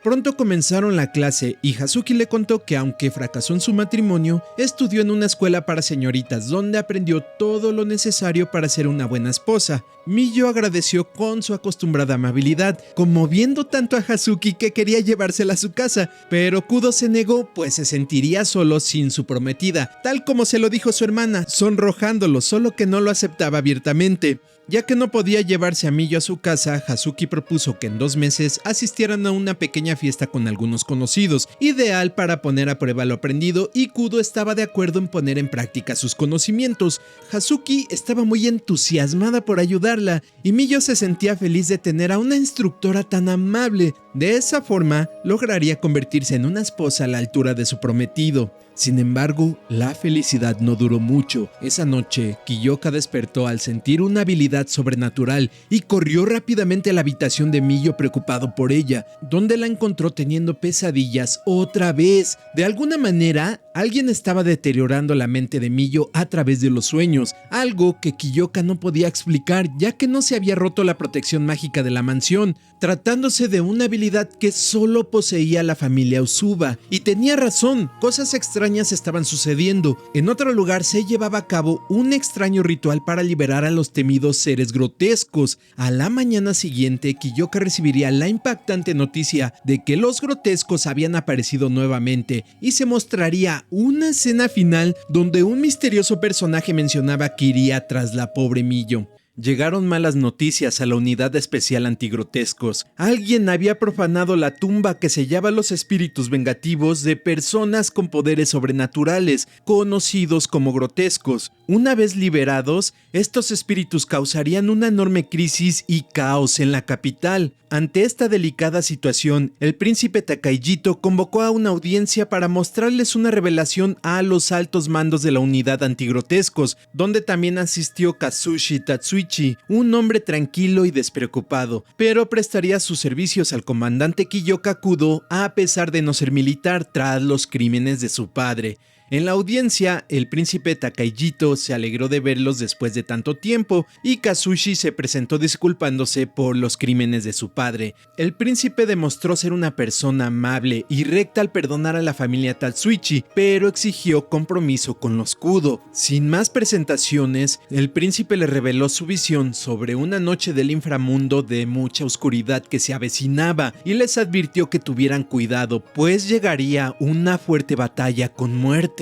Speaker 1: Pronto comenzaron la clase y Hazuki le contó que aunque fracasó en su matrimonio, estudió en una escuela para señoritas donde aprendió todo lo necesario para ser una buena esposa. Miyo agradeció con su acostumbrada amabilidad, conmoviendo tanto a Hazuki que quería llevársela a su casa, pero Kudo se negó pues se sentiría solo sin su prometida, tal como se lo dijo su hermana, sonrojándolo, solo que no lo aceptaba abiertamente. Ya que no podía llevarse a Miyo a su casa, Hazuki propuso que en 2 meses asistieran a una pequeña fiesta con algunos conocidos, ideal para poner a prueba lo aprendido, y Kudo estaba de acuerdo en poner en práctica sus conocimientos. Hazuki estaba muy entusiasmada por ayudarla, y Miyo se sentía feliz de tener a una instructora tan amable. De esa forma, lograría convertirse en una esposa a la altura de su prometido. Sin embargo, la felicidad no duró mucho. Esa noche, Kiyoka despertó al sentir una habilidad sobrenatural y corrió rápidamente a la habitación de Miyo preocupado por ella, donde la encontró teniendo pesadillas otra vez. De alguna manera, alguien estaba deteriorando la mente de Miyo a través de los sueños, algo que Kiyoka no podía explicar ya que no se había roto la protección mágica de la mansión, tratándose de una habilidad que solo poseía la familia Usuba. Y tenía razón, cosas extrañas estaban sucediendo. En otro lugar se llevaba a cabo un extraño ritual para liberar a los temidos seres grotescos. A la mañana siguiente, Kiyoka recibiría la impactante noticia de que los grotescos habían aparecido nuevamente y se mostraría una escena final donde un misterioso personaje mencionaba que iría tras la pobre Miyo. Llegaron malas noticias a la unidad especial antigrotescos. Alguien había profanado la tumba que sellaba los espíritus vengativos de personas con poderes sobrenaturales, conocidos como grotescos. Una vez liberados, estos espíritus causarían una enorme crisis y caos en la capital. Ante esta delicada situación, el príncipe Takaijito convocó a una audiencia para mostrarles una revelación a los altos mandos de la unidad antigrotescos, donde también asistió Kazushi Tatsuichi, un hombre tranquilo y despreocupado, pero prestaría sus servicios al comandante Kiyoka Kudo a pesar de no ser militar tras los crímenes de su padre. En la audiencia, el príncipe Takahito se alegró de verlos después de tanto tiempo y Kazushi se presentó disculpándose por los crímenes de su padre. El príncipe demostró ser una persona amable y recta al perdonar a la familia Tatsuichi, pero exigió compromiso con los Kudo. Sin más presentaciones, el príncipe le reveló su visión sobre una noche del inframundo de mucha oscuridad que se avecinaba y les advirtió que tuvieran cuidado, pues llegaría una fuerte batalla con muertes.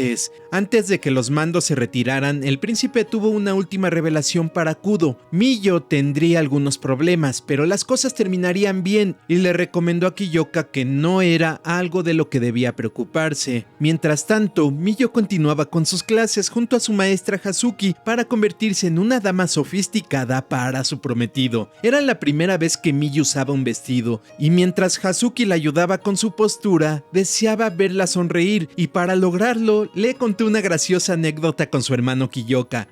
Speaker 1: Antes de que los mandos se retiraran, el príncipe tuvo una última revelación para Kudo. Miyo tendría algunos problemas, pero las cosas terminarían bien, y le recomendó a Kiyoka que no era algo de lo que debía preocuparse. Mientras tanto, Miyo continuaba con sus clases junto a su maestra Hazuki para convertirse en una dama sofisticada para su prometido. Era la primera vez que Miyo usaba un vestido, y mientras Hazuki la ayudaba con su postura, deseaba verla sonreír, y para lograrlo, le contó una graciosa anécdota con su hermano Kiyoka.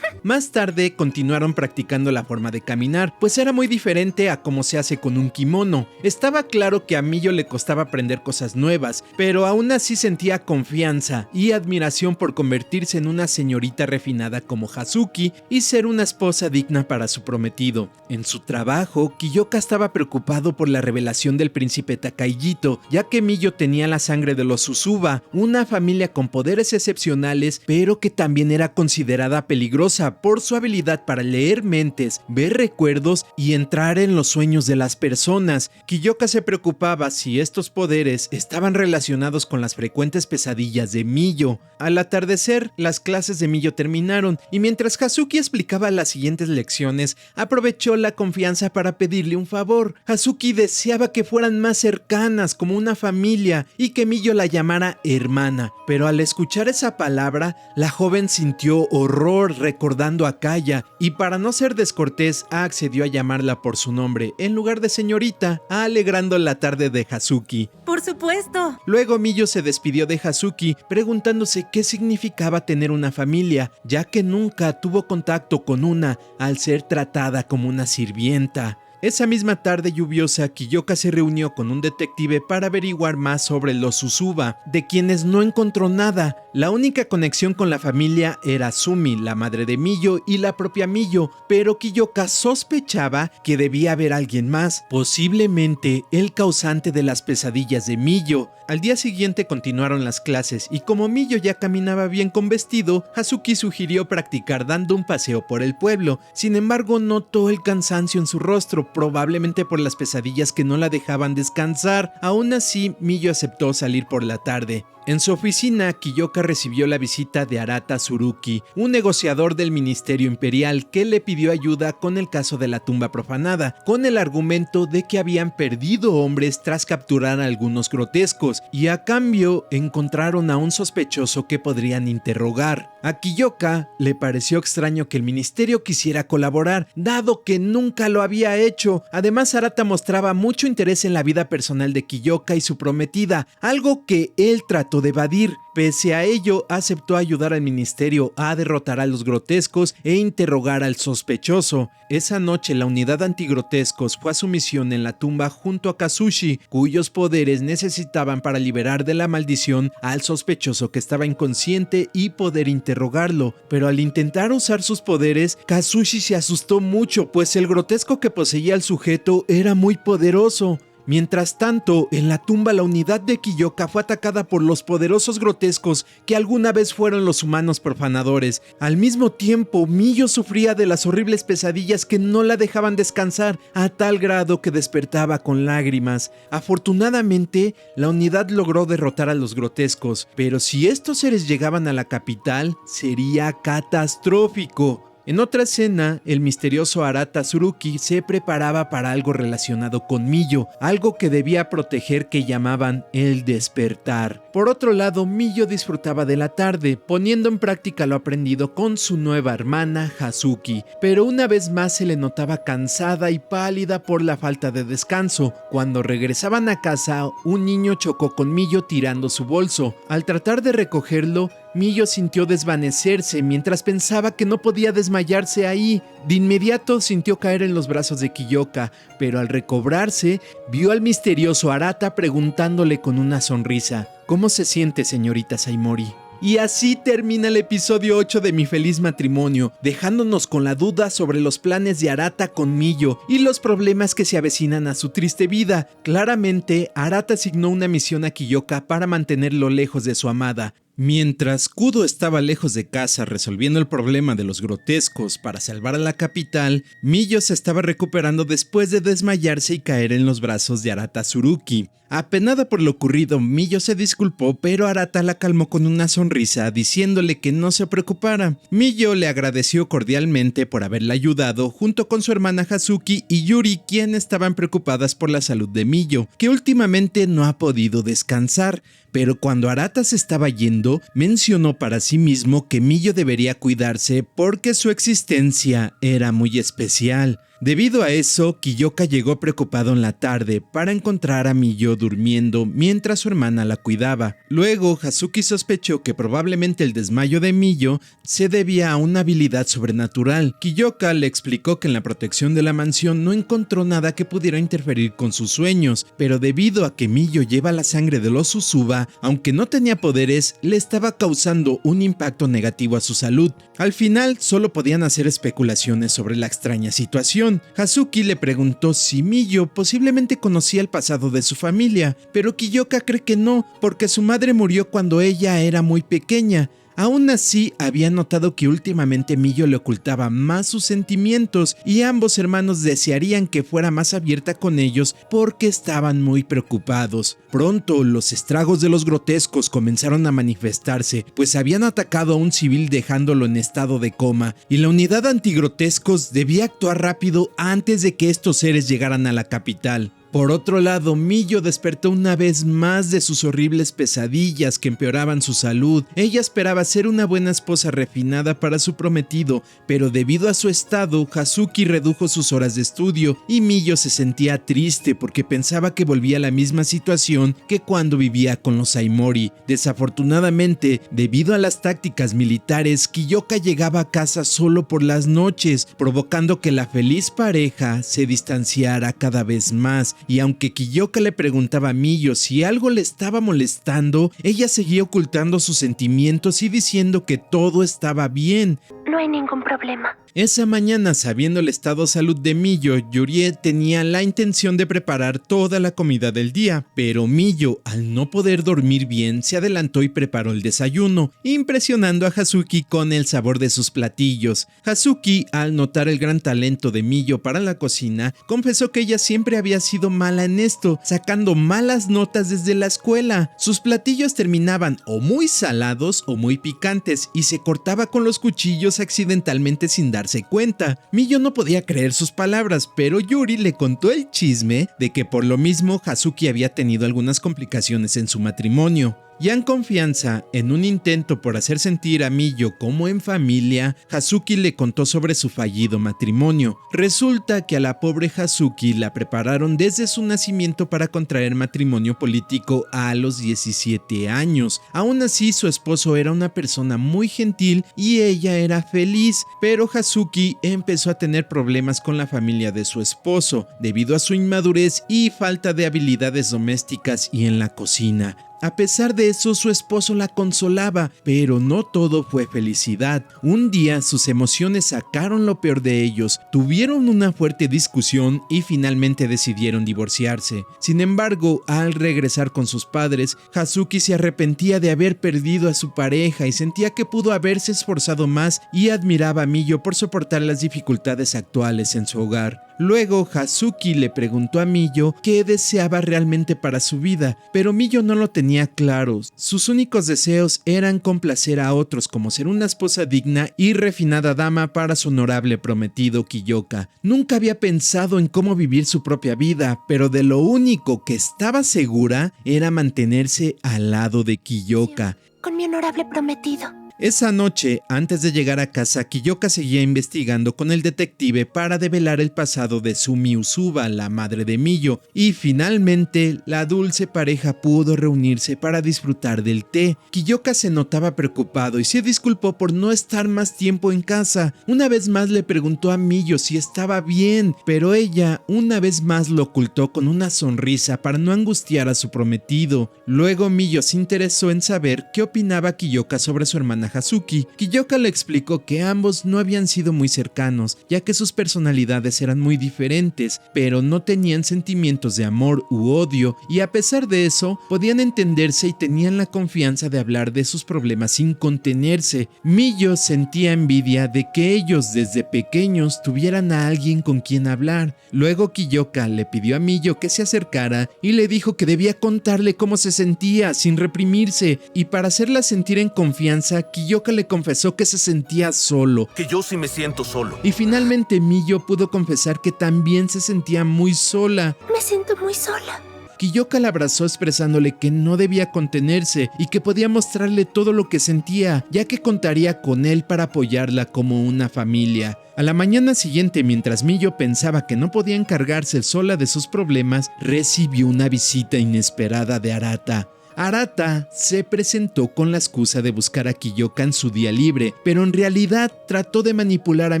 Speaker 1: Más tarde continuaron practicando la forma de caminar, pues era muy diferente a cómo se hace con un kimono. Estaba claro que a Miyo le costaba aprender cosas nuevas, pero aún así sentía confianza y admiración por convertirse en una señorita refinada como Hazuki y ser una esposa digna para su prometido. En su trabajo, Kiyoka estaba preocupado por la revelación del príncipe Takahito, ya que Miyo tenía la sangre de los Usuba, una familia con poderes excepcionales, pero que también era considerada peligrosa por su habilidad para leer mentes, ver recuerdos y entrar en los sueños de las personas. Kiyoka se preocupaba si estos poderes estaban relacionados con las frecuentes pesadillas de Miyo. Al atardecer, las clases de Miyo terminaron y mientras Hazuki explicaba las siguientes lecciones, aprovechó la confianza para pedirle un favor. Hazuki deseaba que fueran más cercanas, como una familia, y que Miyo la llamara hermana, pero al escuchar esa palabra, la joven sintió horror recordando a Kaya, y para no ser descortés accedió a llamarla por su nombre en lugar de señorita, alegrando la tarde de Hazuki.
Speaker 2: ¡Por supuesto!
Speaker 1: Luego Miyo se despidió de Hazuki preguntándose qué significaba tener una familia, ya que nunca tuvo contacto con una al ser tratada como una sirvienta. Esa misma tarde lluviosa, Kiyoka se reunió con un detective para averiguar más sobre los Usuba, de quienes no encontró nada. La única conexión con la familia era Sumi, la madre de Miyo y la propia Miyo, pero Kiyoka sospechaba que debía haber alguien más, posiblemente el causante de las pesadillas de Miyo. Al día siguiente continuaron las clases y como Miyo ya caminaba bien con vestido, Hazuki sugirió practicar dando un paseo por el pueblo. Sin embargo, notó el cansancio en su rostro, probablemente por las pesadillas que no la dejaban descansar. Aún así, Miyo aceptó salir por la tarde. En su oficina, Kiyoka recibió la visita de Arata Tsurugi, un negociador del Ministerio Imperial que le pidió ayuda con el caso de la tumba profanada, con el argumento de que habían perdido hombres tras capturar a algunos grotescos, y a cambio encontraron a un sospechoso que podrían interrogar. A Kiyoka le pareció extraño que el ministerio quisiera colaborar, dado que nunca lo había hecho. Además, Arata mostraba mucho interés en la vida personal de Kiyoka y su prometida, algo que él trató de evadir. Pese a ello, aceptó ayudar al ministerio a derrotar a los grotescos e interrogar al sospechoso. Esa noche, la unidad antigrotescos fue a su misión en la tumba junto a Kazushi, cuyos poderes necesitaban para liberar de la maldición al sospechoso que estaba inconsciente y poder interrogarlo. Pero al intentar usar sus poderes, Kazushi se asustó mucho, pues el grotesco que poseía al sujeto era muy poderoso. Mientras tanto, en la tumba la unidad de Kiyoka fue atacada por los poderosos grotescos que alguna vez fueron los humanos profanadores. Al mismo tiempo, Miyo sufría de las horribles pesadillas que no la dejaban descansar, a tal grado que despertaba con lágrimas. Afortunadamente, la unidad logró derrotar a los grotescos, pero si estos seres llegaban a la capital, sería catastrófico. En otra escena, el misterioso Arata Tsurugi se preparaba para algo relacionado con Miyo, algo que debía proteger que llamaban el despertar. Por otro lado, Miyo disfrutaba de la tarde, poniendo en práctica lo aprendido con su nueva hermana Hazuki, pero una vez más se le notaba cansada y pálida por la falta de descanso. Cuando regresaban a casa, un niño chocó con Miyo tirando su bolso. Al tratar de recogerlo, Miyo sintió desvanecerse mientras pensaba que no podía desmayarse ahí. De inmediato sintió caer en los brazos de Kiyoka, pero al recobrarse, vio al misterioso Arata preguntándole con una sonrisa: ¿Cómo se siente, señorita Saimori? Y así termina el episodio 8 de Mi Feliz Matrimonio, dejándonos con la duda sobre los planes de Arata con Miyo y los problemas que se avecinan a su triste vida. Claramente, Arata asignó una misión a Kiyoka para mantenerlo lejos de su amada. Mientras Kudo estaba lejos de casa resolviendo el problema de los grotescos para salvar a la capital, Miyo se estaba recuperando después de desmayarse y caer en los brazos de Arata Tsurugi. Apenada por lo ocurrido, Miyo se disculpó, pero Arata la calmó con una sonrisa, diciéndole que no se preocupara. Miyo le agradeció cordialmente por haberla ayudado, junto con su hermana Hazuki y Yuri, quienes estaban preocupadas por la salud de Miyo, que últimamente no ha podido descansar. Pero cuando Arata se estaba yendo, mencionó para sí mismo que Miyo debería cuidarse porque su existencia era muy especial. Debido a eso, Kiyoka llegó preocupado en la tarde para encontrar a Miyo durmiendo mientras su hermana la cuidaba. Luego, Hazuki sospechó que probablemente el desmayo de Miyo se debía a una habilidad sobrenatural. Kiyoka le explicó que en la protección de la mansión no encontró nada que pudiera interferir con sus sueños, pero debido a que Miyo lleva la sangre de los Usuba, aunque no tenía poderes, le estaba causando un impacto negativo a su salud. Al final, solo podían hacer especulaciones sobre la extraña situación. Hazuki le preguntó si Miyo posiblemente conocía el pasado de su familia, pero Kiyoka cree que no, porque su madre murió cuando ella era muy pequeña. Aún así, había notado que últimamente Miyo le ocultaba más sus sentimientos y ambos hermanos desearían que fuera más abierta con ellos porque estaban muy preocupados. Pronto, los estragos de los grotescos comenzaron a manifestarse, pues habían atacado a un civil dejándolo en estado de coma, y la unidad antigrotescos debía actuar rápido antes de que estos seres llegaran a la capital. Por otro lado, Miyo despertó una vez más de sus horribles pesadillas que empeoraban su salud. Ella esperaba ser una buena esposa refinada para su prometido, pero debido a su estado, Hazuki redujo sus horas de estudio y Miyo se sentía triste porque pensaba que volvía a la misma situación que cuando vivía con los Aimori. Desafortunadamente, debido a las tácticas militares, Kiyoka llegaba a casa solo por las noches, provocando que la feliz pareja se distanciara cada vez más. Y aunque Kiyoka le preguntaba a Miyo si algo le estaba molestando, ella seguía ocultando sus sentimientos y diciendo que todo estaba bien.
Speaker 2: No hay ningún problema.
Speaker 1: Esa mañana, sabiendo el estado de salud de Miyo, Yurie tenía la intención de preparar toda la comida del día, pero Miyo, al no poder dormir bien, se adelantó y preparó el desayuno, impresionando a Hazuki con el sabor de sus platillos. Hazuki, al notar el gran talento de Miyo para la cocina, confesó que ella siempre había sido mala en esto, sacando malas notas desde la escuela. Sus platillos terminaban o muy salados o muy picantes y se cortaba con los cuchillos accidentalmente sin darse cuenta. Miyo no podía creer sus palabras, pero Yuri le contó el chisme de que por lo mismo Hazuki había tenido algunas complicaciones en su matrimonio. Ya en confianza, en un intento por hacer sentir a Miyo como en familia, Hazuki le contó sobre su fallido matrimonio. Resulta que a la pobre Hazuki la prepararon desde su nacimiento para contraer matrimonio político a los 17 años. Aún así, su esposo era una persona muy gentil y ella era feliz, pero Hazuki empezó a tener problemas con la familia de su esposo, debido a su inmadurez y falta de habilidades domésticas y en la cocina. A pesar de eso, su esposo la consolaba, pero no todo fue felicidad. Un día sus emociones sacaron lo peor de ellos, tuvieron una fuerte discusión y finalmente decidieron divorciarse. Sin embargo, al regresar con sus padres, Hazuki se arrepentía de haber perdido a su pareja y sentía que pudo haberse esforzado más y admiraba a Miyo por soportar las dificultades actuales en su hogar. Luego, Hazuki le preguntó a Miyo qué deseaba realmente para su vida, pero Miyo no lo tenía claro. Sus únicos deseos eran complacer a otros, como ser una esposa digna y refinada dama para su honorable prometido Kiyoka. Nunca había pensado en cómo vivir su propia vida, pero de lo único que estaba segura era mantenerse al lado de Kiyoka.
Speaker 2: Con mi honorable prometido.
Speaker 1: Esa noche, antes de llegar a casa, Kiyoka seguía investigando con el detective para develar el pasado de Sumi Usuba, la madre de Miyo, y finalmente la dulce pareja pudo reunirse para disfrutar del té. Kiyoka se notaba preocupado y se disculpó por no estar más tiempo en casa. Una vez más le preguntó a Miyo si estaba bien, pero ella una vez más lo ocultó con una sonrisa para no angustiar a su prometido. Luego Miyo se interesó en saber qué opinaba Kiyoka sobre su hermana Hazuki. Kiyoka le explicó que ambos no habían sido muy cercanos, ya que sus personalidades eran muy diferentes, pero no tenían sentimientos de amor u odio, y a pesar de eso, podían entenderse y tenían la confianza de hablar de sus problemas sin contenerse. Miyo sentía envidia de que ellos desde pequeños tuvieran a alguien con quien hablar. Luego Kiyoka le pidió a Miyo que se acercara y le dijo que debía contarle cómo se sentía sin reprimirse, y para hacerla sentir en confianza, Kiyoka le confesó que se sentía solo.
Speaker 2: Que yo sí me siento solo.
Speaker 1: Y finalmente Miyo pudo confesar que también se sentía muy sola.
Speaker 3: Me siento muy sola.
Speaker 1: Kiyoka la abrazó expresándole que no debía contenerse y que podía mostrarle todo lo que sentía, ya que contaría con él para apoyarla como una familia. A la mañana siguiente, mientras Miyo pensaba que no podía encargarse sola de sus problemas, recibió una visita inesperada de Arata. Arata se presentó con la excusa de buscar a Kiyoka en su día libre, pero en realidad trató de manipular a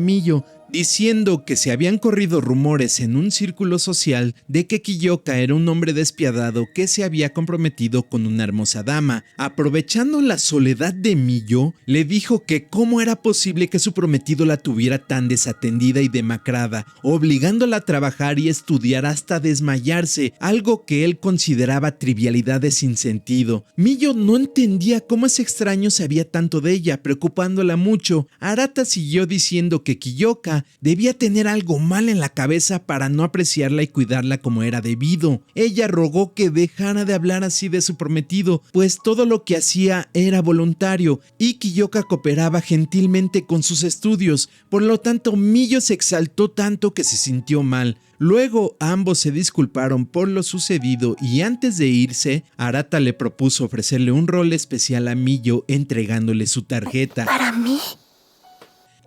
Speaker 1: Miyo, diciendo que se habían corrido rumores en un círculo social de que Kiyoka era un hombre despiadado que se había comprometido con una hermosa dama. Aprovechando la soledad de Miyo, le dijo que cómo era posible que su prometido la tuviera tan desatendida y demacrada, obligándola a trabajar y estudiar hasta desmayarse, algo que él consideraba trivialidades sin sentido. Miyo no entendía cómo ese extraño sabía tanto de ella, preocupándola mucho. Arata siguió diciendo que Kiyoka debía tener algo mal en la cabeza para no apreciarla y cuidarla como era debido. Ella rogó que dejara de hablar así de su prometido, pues todo lo que hacía era voluntario, y Kiyoka cooperaba gentilmente con sus estudios. Por lo tanto, Miyo se exaltó tanto que se sintió mal. Luego ambos se disculparon por lo sucedido y antes de irse, Arata le propuso ofrecerle un rol especial a Miyo entregándole su tarjeta.
Speaker 3: ¿Para mí?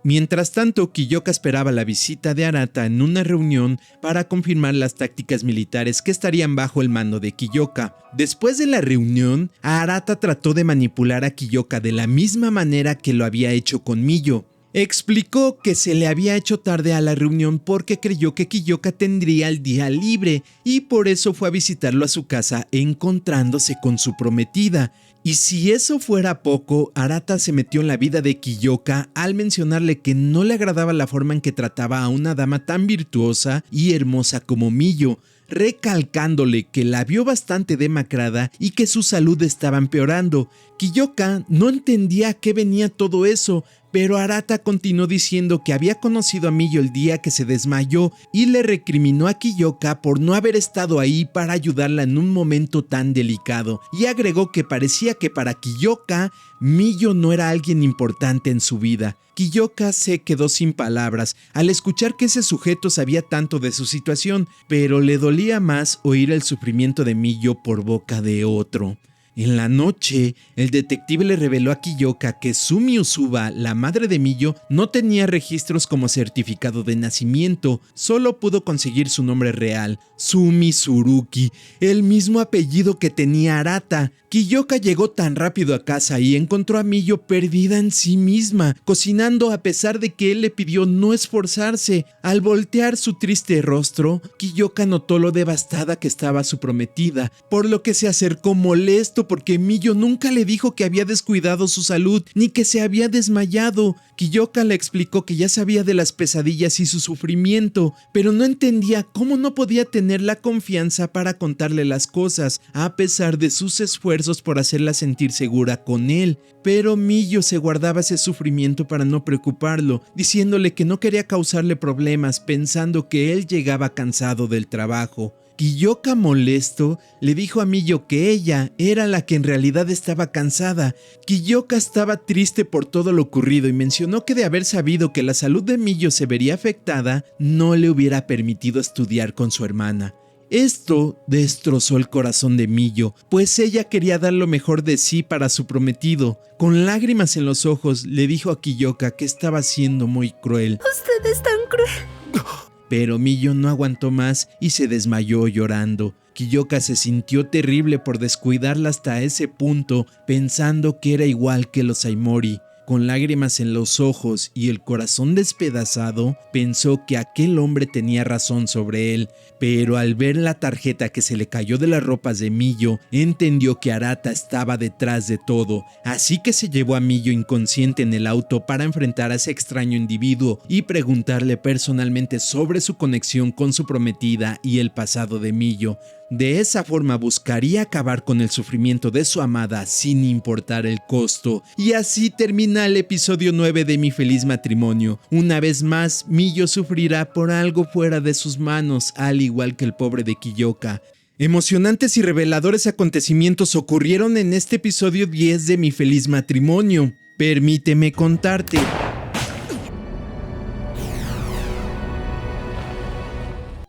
Speaker 1: Mientras tanto, Kiyoka esperaba la visita de Arata en una reunión para confirmar las tácticas militares que estarían bajo el mando de Kiyoka. Después de la reunión, Arata trató de manipular a Kiyoka de la misma manera que lo había hecho con Miyo. Explicó que se le había hecho tarde a la reunión porque creyó que Kiyoka tendría el día libre y por eso fue a visitarlo a su casa encontrándose con su prometida. Y si eso fuera poco, Arata se metió en la vida de Kiyoka al mencionarle que no le agradaba la forma en que trataba a una dama tan virtuosa y hermosa como Miyo, recalcándole que la vio bastante demacrada y que su salud estaba empeorando. Kiyoka no entendía a qué venía todo eso, pero Arata continuó diciendo que había conocido a Miyo el día que se desmayó y le recriminó a Kiyoka por no haber estado ahí para ayudarla en un momento tan delicado, y agregó que parecía que para Kiyoka, Miyo no era alguien importante en su vida. Kiyoka se quedó sin palabras al escuchar que ese sujeto sabía tanto de su situación, pero le dolía más oír el sufrimiento de Miyo por boca de otro. En la noche, el detective le reveló a Kiyoka que Sumi Usuba, la madre de Miyo, no tenía registros como certificado de nacimiento, solo pudo conseguir su nombre real, Sumi Tsurugi, el mismo apellido que tenía Arata. Kiyoka llegó tan rápido a casa y encontró a Miyo perdida en sí misma, cocinando a pesar de que él le pidió no esforzarse. Al voltear su triste rostro, Kiyoka notó lo devastada que estaba su prometida, por lo que se acercó molesto porque Miyo nunca le dijo que había descuidado su salud ni que se había desmayado. Kiyoka le explicó que ya sabía de las pesadillas y su sufrimiento, pero no entendía cómo no podía tener la confianza para contarle las cosas, a pesar de sus esfuerzos por hacerla sentir segura con él. Pero Miyo se guardaba ese sufrimiento para no preocuparlo, diciéndole que no quería causarle problemas, pensando que él llegaba cansado del trabajo. Kiyoka, molesto, le dijo a Miyo que ella era la que en realidad estaba cansada. Kiyoka estaba triste por todo lo ocurrido y mencionó que de haber sabido que la salud de Miyo se vería afectada, no le hubiera permitido estudiar con su hermana. Esto destrozó el corazón de Miyo, pues ella quería dar lo mejor de sí para su prometido. Con lágrimas en los ojos, le dijo a Kiyoka que estaba siendo muy cruel.
Speaker 2: Usted es tan cruel.
Speaker 1: Pero Miyo no aguantó más y se desmayó llorando. Kiyoka se sintió terrible por descuidarla hasta ese punto, pensando que era igual que los Aimori. Con lágrimas en los ojos y el corazón despedazado, pensó que aquel hombre tenía razón sobre él, pero al ver la tarjeta que se le cayó de las ropas de Miyo, entendió que Arata estaba detrás de todo, así que se llevó a Miyo inconsciente en el auto para enfrentar a ese extraño individuo y preguntarle personalmente sobre su conexión con su prometida y el pasado de Miyo. De esa forma buscaría acabar con el sufrimiento de su amada sin importar el costo. Y así termina el episodio 9 de Mi Feliz Matrimonio. Una vez más, Miyo sufrirá por algo fuera de sus manos, al igual que el pobre de Kiyoka. Emocionantes y reveladores acontecimientos ocurrieron en este episodio 10 de Mi Feliz Matrimonio. Permíteme contarte.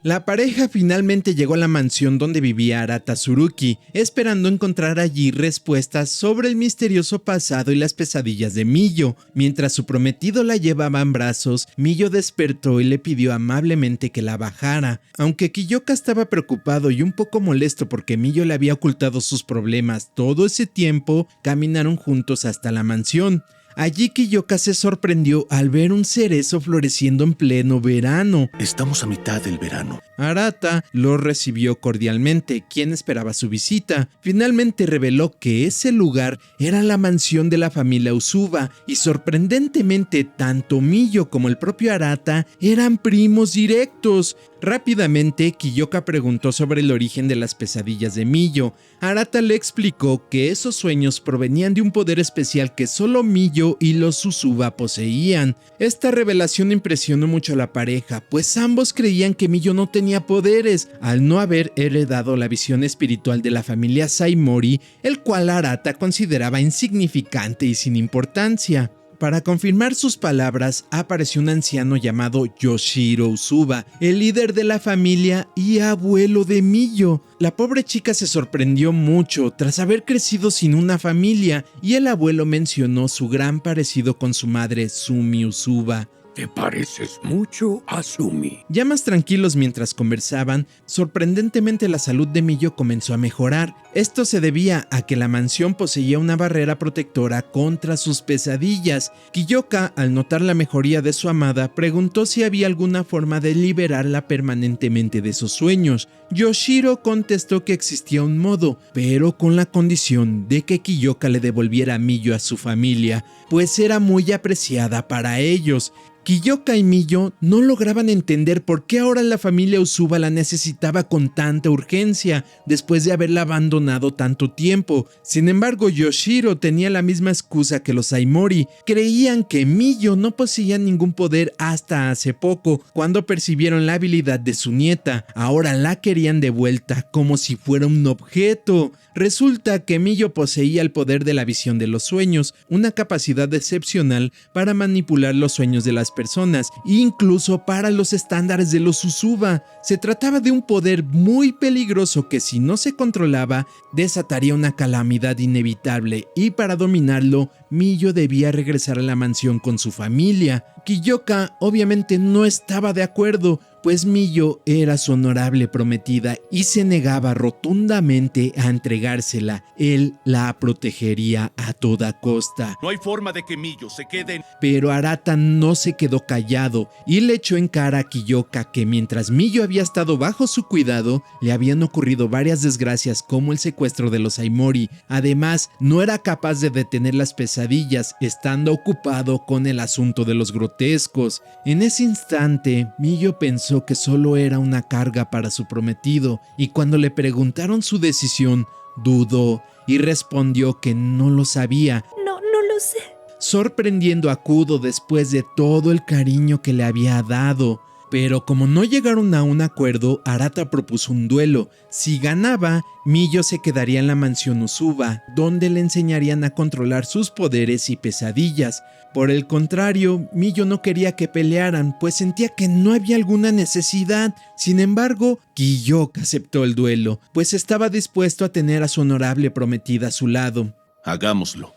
Speaker 1: La pareja finalmente llegó a la mansión donde vivía Arata Tsuruki, esperando encontrar allí respuestas sobre el misterioso pasado y las pesadillas de Miyo. Mientras su prometido la llevaba en brazos, Miyo despertó y le pidió amablemente que la bajara. Aunque Kiyoka estaba preocupado y un poco molesto porque Miyo le había ocultado sus problemas todo ese tiempo, caminaron juntos hasta la mansión. Allí Kiyoka se sorprendió al ver un cerezo floreciendo en pleno verano.
Speaker 3: Estamos a mitad del verano.
Speaker 1: Arata lo recibió cordialmente, quien esperaba su visita. Finalmente reveló que ese lugar era la mansión de la familia Usuba y sorprendentemente tanto Miyo como el propio Arata eran primos directos. Rápidamente, Kiyoka preguntó sobre el origen de las pesadillas de Miyo. Arata le explicó que esos sueños provenían de un poder especial que solo Miyo y los Usuba poseían. Esta revelación impresionó mucho a la pareja, pues ambos creían que Miyo no tenía poderes, al no haber heredado la visión espiritual de la familia Saimori, el cual Arata consideraba insignificante y sin importancia. Para confirmar sus palabras, apareció un anciano llamado Yoshiro Usuba, el líder de la familia y abuelo de Miyo. La pobre chica se sorprendió mucho tras haber crecido sin una familia, y el abuelo mencionó su gran parecido con su madre Sumi Usuba.
Speaker 4: Te pareces mucho a Sumi.
Speaker 1: Ya más tranquilos mientras conversaban, sorprendentemente la salud de Miyo comenzó a mejorar. Esto se debía a que la mansión poseía una barrera protectora contra sus pesadillas. Kiyoka, al notar la mejoría de su amada, preguntó si había alguna forma de liberarla permanentemente de esos sueños. Yoshiro contestó que existía un modo, pero con la condición de que Kiyoka le devolviera a Miyo a su familia, pues era muy apreciada para ellos. Kiyoka y Miyo no lograban entender por qué ahora la familia Usuba la necesitaba con tanta urgencia, después de haberla abandonado tanto tiempo. Sin embargo, Yoshiro tenía la misma excusa que los Aimori. Creían que Miyo no poseía ningún poder hasta hace poco, cuando percibieron la habilidad de su nieta. Ahora la querían de vuelta, como si fuera un objeto. Resulta que Miyo poseía el poder de la visión de los sueños, una capacidad excepcional para manipular los sueños de las personas, incluso para los estándares de los Usuba. Se trataba de un poder muy peligroso que, si no se controlaba, desataría una calamidad inevitable, y para dominarlo, Miyo debía regresar a la mansión con su familia. Kiyoka obviamente no estaba de acuerdo, pues Miyo era su honorable prometida y se negaba rotundamente a entregársela. Él la protegería a toda costa.
Speaker 3: No hay forma de que Miyo se quede.
Speaker 1: Pero Arata no se quedó callado y le echó en cara a Kiyoka que mientras Miyo había estado bajo su cuidado, le habían ocurrido varias desgracias como el secuestro de los Aimori. Además, no era capaz de detener las pesadillas, estando ocupado con el asunto de los grotescos. En ese instante, Miyo pensó que solo era una carga para su prometido, y cuando le preguntaron su decisión, dudó y respondió que no lo sabía.
Speaker 2: No lo sé.
Speaker 1: Sorprendiendo a Kudo después de todo el cariño que le había dado. Pero como no llegaron a un acuerdo, Arata propuso un duelo. Si ganaba, Miyo se quedaría en la mansión Usuba, donde le enseñarían a controlar sus poderes y pesadillas. Por el contrario, Miyo no quería que pelearan, pues sentía que no había alguna necesidad. Sin embargo, Kiyoka aceptó el duelo, pues estaba dispuesto a tener a su honorable prometida a su lado.
Speaker 3: Hagámoslo.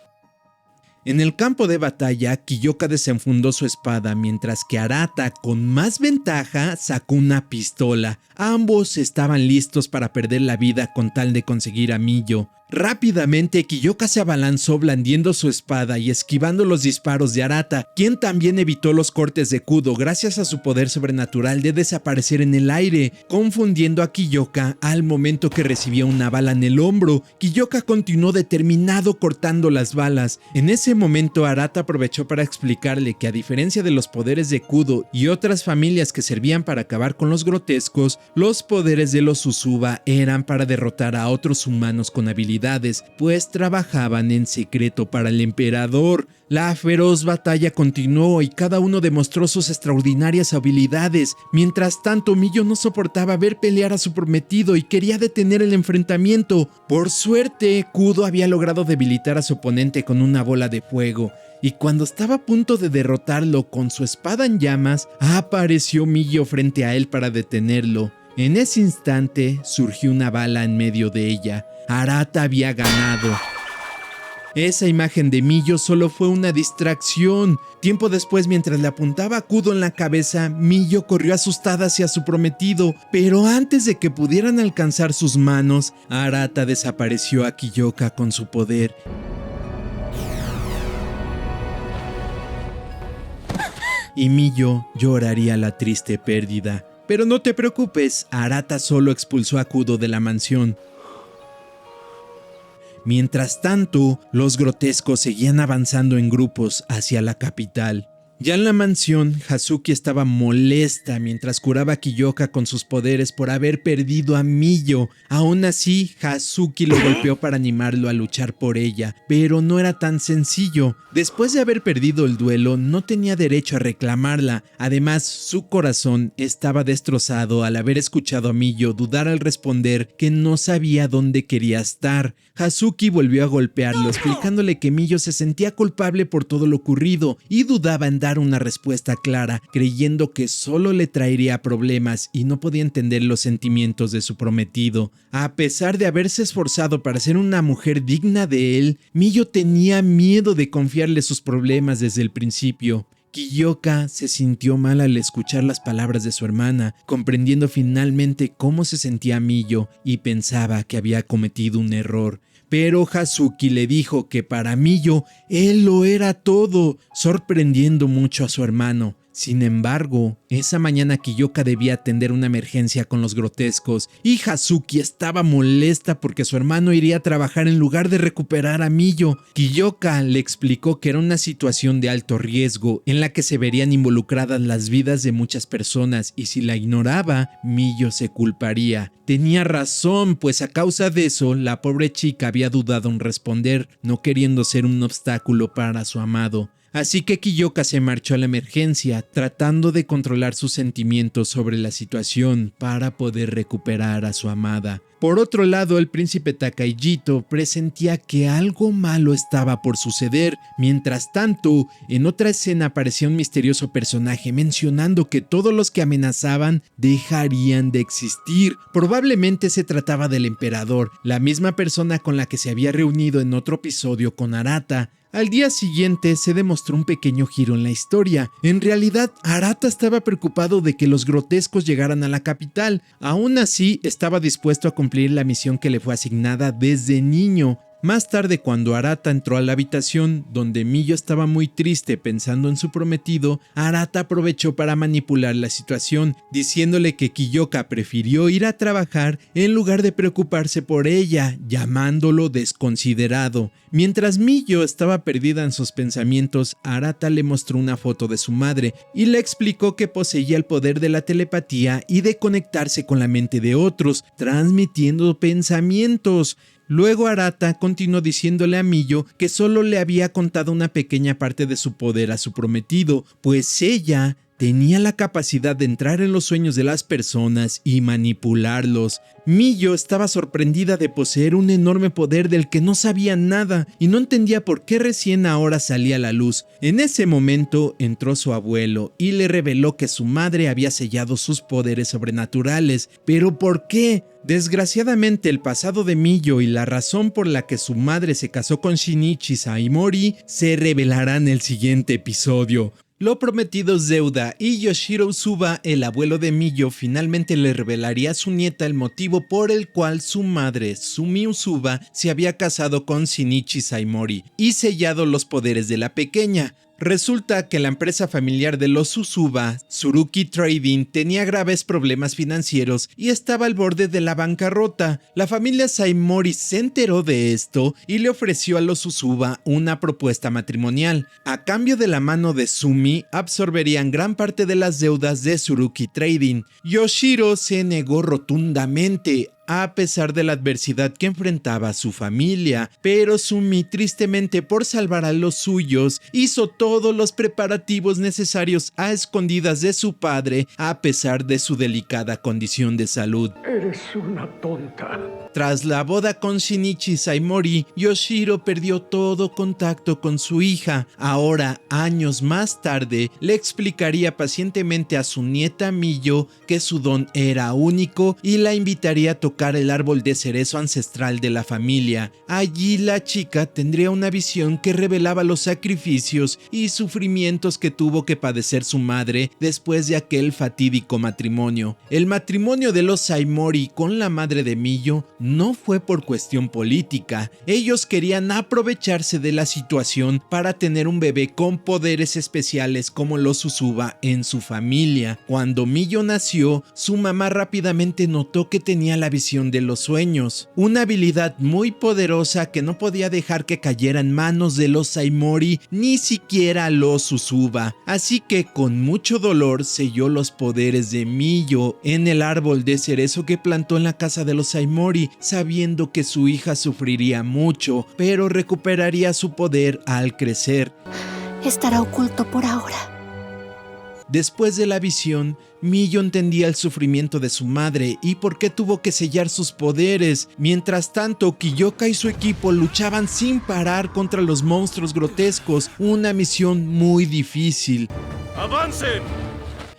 Speaker 1: En el campo de batalla, Kiyoka desenfundó su espada, mientras que Arata, con más ventaja, sacó una pistola. Ambos estaban listos para perder la vida con tal de conseguir a Miyo. Rápidamente, Kiyoka se abalanzó blandiendo su espada y esquivando los disparos de Arata, quien también evitó los cortes de Kudo gracias a su poder sobrenatural de desaparecer en el aire, confundiendo a Kiyoka al momento que recibía una bala en el hombro. Kiyoka continuó determinado cortando las balas. En ese momento, Arata aprovechó para explicarle que a diferencia de los poderes de Kudo y otras familias que servían para acabar con los grotescos, los poderes de los Usuba eran para derrotar a otros humanos con habilidades, pues trabajaban en secreto para el emperador. La feroz batalla continuó y cada uno demostró sus extraordinarias habilidades. Mientras tanto, Miyo no soportaba ver pelear a su prometido y quería detener el enfrentamiento. Por suerte, Kudo había logrado debilitar a su oponente con una bola de fuego, y cuando estaba a punto de derrotarlo con su espada en llamas, apareció Miyo frente a él para detenerlo. En ese instante surgió una bala en medio de ella. Arata había ganado. Esa imagen de Miyo solo fue una distracción. Tiempo después, mientras le apuntaba a Kudo en la cabeza, Miyo corrió asustada hacia su prometido, pero antes de que pudieran alcanzar sus manos, Arata desapareció a Kiyoka con su poder. Y Miyo lloraría la triste pérdida. Pero no te preocupes, Arata solo expulsó a Kudo de la mansión. Mientras tanto, los grotescos seguían avanzando en grupos hacia la capital. Ya en la mansión, Hazuki estaba molesta mientras curaba a Kiyoka con sus poderes por haber perdido a Miyo. Aún así, Hazuki lo golpeó para animarlo a luchar por ella, pero no era tan sencillo. Después de haber perdido el duelo, no tenía derecho a reclamarla. Además, su corazón estaba destrozado al haber escuchado a Miyo dudar al responder que no sabía dónde quería estar. Hazuki volvió a golpearlo, explicándole que Miyo se sentía culpable por todo lo ocurrido y dudaba en dar una respuesta clara, creyendo que solo le traería problemas y no podía entender los sentimientos de su prometido. A pesar de haberse esforzado para ser una mujer digna de él, Miyo tenía miedo de confiarle sus problemas desde el principio. Kiyoka se sintió mal al escuchar las palabras de su hermana, comprendiendo finalmente cómo se sentía Miyo y pensaba que había cometido un error. Pero Hazuki le dijo que para Miyo él lo era todo, sorprendiendo mucho a su hermano. Sin embargo, esa mañana Kiyoka debía atender una emergencia con los grotescos y Hazuki estaba molesta porque su hermano iría a trabajar en lugar de recuperar a Miyo. Kiyoka le explicó que era una situación de alto riesgo en la que se verían involucradas las vidas de muchas personas y si la ignoraba, Miyo se culparía. Tenía razón, pues a causa de eso, la pobre chica había dudado en responder, no queriendo ser un obstáculo para su amado. Así que Kiyoka se marchó a la emergencia, tratando de controlar sus sentimientos sobre la situación para poder recuperar a su amada. Por otro lado, el príncipe Takaijito presentía que algo malo estaba por suceder. Mientras tanto, en otra escena aparecía un misterioso personaje mencionando que todos los que amenazaban dejarían de existir. Probablemente se trataba del emperador, la misma persona con la que se había reunido en otro episodio con Arata. Al día siguiente se demostró un pequeño giro en la historia. En realidad, Arata estaba preocupado de que los grotescos llegaran a la capital. Aún así, estaba dispuesto a cumplir la misión que le fue asignada desde niño. Más tarde, cuando Arata entró a la habitación donde Miyo estaba muy triste pensando en su prometido, Arata aprovechó para manipular la situación, diciéndole que Kiyoka prefirió ir a trabajar en lugar de preocuparse por ella, llamándolo desconsiderado. Mientras Miyo estaba perdida en sus pensamientos, Arata le mostró una foto de su madre y le explicó que poseía el poder de la telepatía y de conectarse con la mente de otros, transmitiendo pensamientos. Luego Arata continuó diciéndole a Miyo que solo le había contado una pequeña parte de su poder a su prometido, pues ella tenía la capacidad de entrar en los sueños de las personas y manipularlos. Miyo estaba sorprendida de poseer un enorme poder del que no sabía nada y no entendía por qué recién ahora salía a la luz. En ese momento entró su abuelo y le reveló que su madre había sellado sus poderes sobrenaturales. ¿Pero por qué? Desgraciadamente, el pasado de Miyo y la razón por la que su madre se casó con Shinichi Saimori se revelarán en el siguiente episodio. Lo prometido es deuda y Yoshiro Usuba, el abuelo de Miyo, finalmente le revelaría a su nieta el motivo por el cual su madre, Sumi Usuba, se había casado con Shinichi Saimori y sellado los poderes de la pequeña. Resulta que la empresa familiar de los Usuba, Tsuruki Trading, tenía graves problemas financieros y estaba al borde de la bancarrota. La familia Saimori se enteró de esto y le ofreció a los Usuba una propuesta matrimonial. A cambio de la mano de Sumi, absorberían gran parte de las deudas de Tsuruki Trading. Yoshiro se negó rotundamente, a pesar de la adversidad que enfrentaba su familia, pero Sumi, tristemente por salvar a los suyos, hizo todos los preparativos necesarios a escondidas de su padre, a pesar de su delicada condición de salud.
Speaker 4: Eres una tonta.
Speaker 1: Tras la boda con Shinichi Saimori, Yoshiro perdió todo contacto con su hija. Ahora, años más tarde, le explicaría pacientemente a su nieta Miyo que su don era único y la invitaría a tocar el árbol de cerezo ancestral de la familia. Allí la chica tendría una visión que revelaba los sacrificios y sufrimientos que tuvo que padecer su madre después de aquel fatídico matrimonio. El matrimonio de los Saimori con la madre de Miyo no fue por cuestión política. Ellos querían aprovecharse de la situación para tener un bebé con poderes especiales como los Usuba en su familia. Cuando Miyo nació, su mamá rápidamente notó que tenía la visión de los sueños, una habilidad muy poderosa que no podía dejar que cayera en manos de los Saimori, ni siquiera los Usuba. Así que con mucho dolor selló los poderes de Miyo en el árbol de cerezo que plantó en la casa de los Saimori, sabiendo que su hija sufriría mucho, pero recuperaría su poder al crecer.
Speaker 2: Estará oculto por ahora.
Speaker 1: Después de la visión, Miyo entendía el sufrimiento de su madre y por qué tuvo que sellar sus poderes. Mientras tanto, Kiyoka y su equipo luchaban sin parar contra los monstruos grotescos, una misión muy difícil.
Speaker 3: ¡Avancen!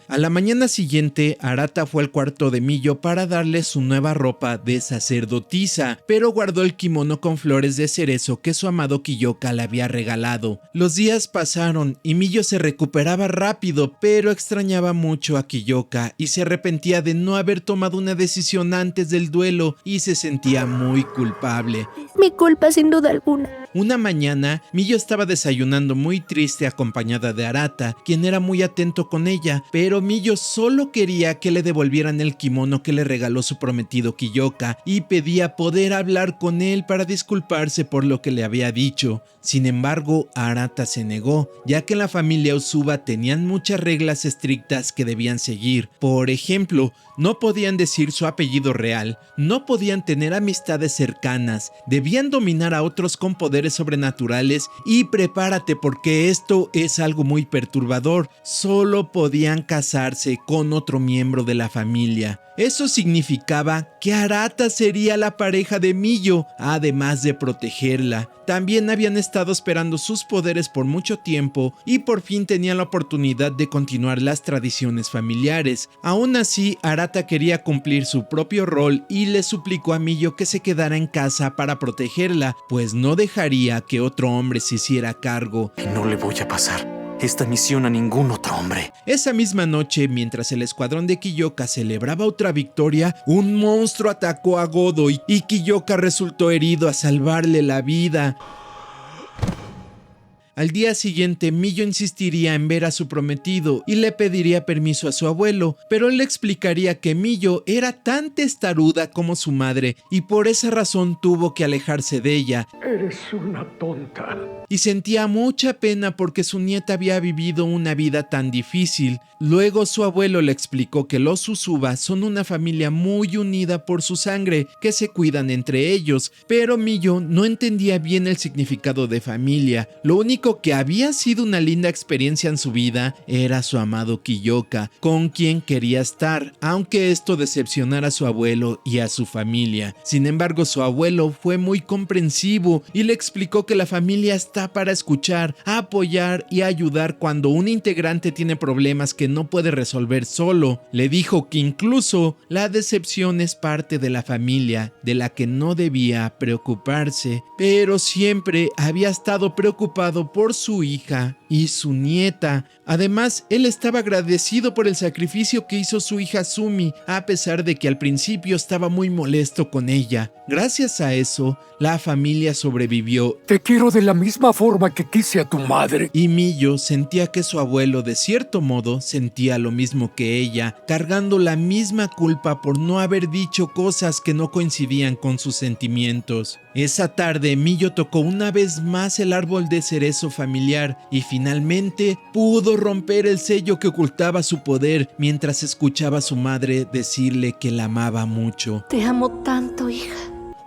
Speaker 1: A la mañana siguiente, Arata fue al cuarto de Miyo para darle su nueva ropa de sacerdotisa, pero guardó el kimono con flores de cerezo que su amado Kiyoka le había regalado. Los días pasaron y Miyo se recuperaba rápido, pero extrañaba mucho a Kiyoka y se arrepentía de no haber tomado una decisión antes del duelo y se sentía muy culpable.
Speaker 2: Mi culpa, sin duda alguna.
Speaker 1: Una mañana, Miyo estaba desayunando muy triste acompañada de Arata, quien era muy atento con ella, pero Miyo solo quería que le devolvieran el kimono que le regaló su prometido Kiyoka y pedía poder hablar con él para disculparse por lo que le había dicho. Sin embargo, Arata se negó, ya que en la familia Usuba tenían muchas reglas estrictas que debían seguir. Por ejemplo, no podían decir su apellido real, no podían tener amistades cercanas, debían dominar a otros con poderes sobrenaturales y prepárate porque esto es algo muy perturbador, solo podían casarse con otro miembro de la familia. Eso significaba que Arata sería la pareja de Miyo, además de protegerla. También habían estado esperando sus poderes por mucho tiempo y por fin tenían la oportunidad de continuar las tradiciones familiares. Aún así, Arata quería cumplir su propio rol y le suplicó a Miyo que se quedara en casa para protegerla, pues no dejaría que otro hombre se hiciera cargo.
Speaker 5: No le voy a pasar esta misión a ningún otro hombre.
Speaker 1: Esa misma noche, mientras el escuadrón de Kiyoka celebraba otra victoria, un monstruo atacó a Godo y Kiyoka resultó herido a salvarle la vida. Al día siguiente, Miyo insistiría en ver a su prometido y le pediría permiso a su abuelo, pero él le explicaría que Miyo era tan testaruda como su madre y por esa razón tuvo que alejarse de ella.
Speaker 4: Eres una tonta.
Speaker 1: Y sentía mucha pena porque su nieta había vivido una vida tan difícil. Luego su abuelo le explicó que los Usuba son una familia muy unida por su sangre, que se cuidan entre ellos, pero Miyo no entendía bien el significado de familia. Lo único único que había sido una linda experiencia en su vida era su amado Kiyoka, con quien quería estar, aunque esto decepcionara a su abuelo y a su familia. Sin embargo, su abuelo fue muy comprensivo y le explicó que la familia está para escuchar, apoyar y ayudar cuando un integrante tiene problemas que no puede resolver solo. Le dijo que incluso la decepción es parte de la familia, de la que no debía preocuparse, pero siempre había estado preocupado por su hija y su nieta. Además, él estaba agradecido por el sacrificio que hizo su hija Sumi, a pesar de que al principio estaba muy molesto con ella. Gracias a eso, la familia sobrevivió.
Speaker 4: Te quiero de la misma forma que quise a tu madre.
Speaker 1: Y Miyo sentía que su abuelo, de cierto modo, sentía lo mismo que ella, cargando la misma culpa por no haber dicho cosas que no coincidían con sus sentimientos. Esa tarde, Miyo tocó una vez más el árbol de cerezo familiar y finalmente pudo romper el sello que ocultaba su poder mientras escuchaba a su madre decirle que la amaba mucho.
Speaker 2: Te amo tanto, hija.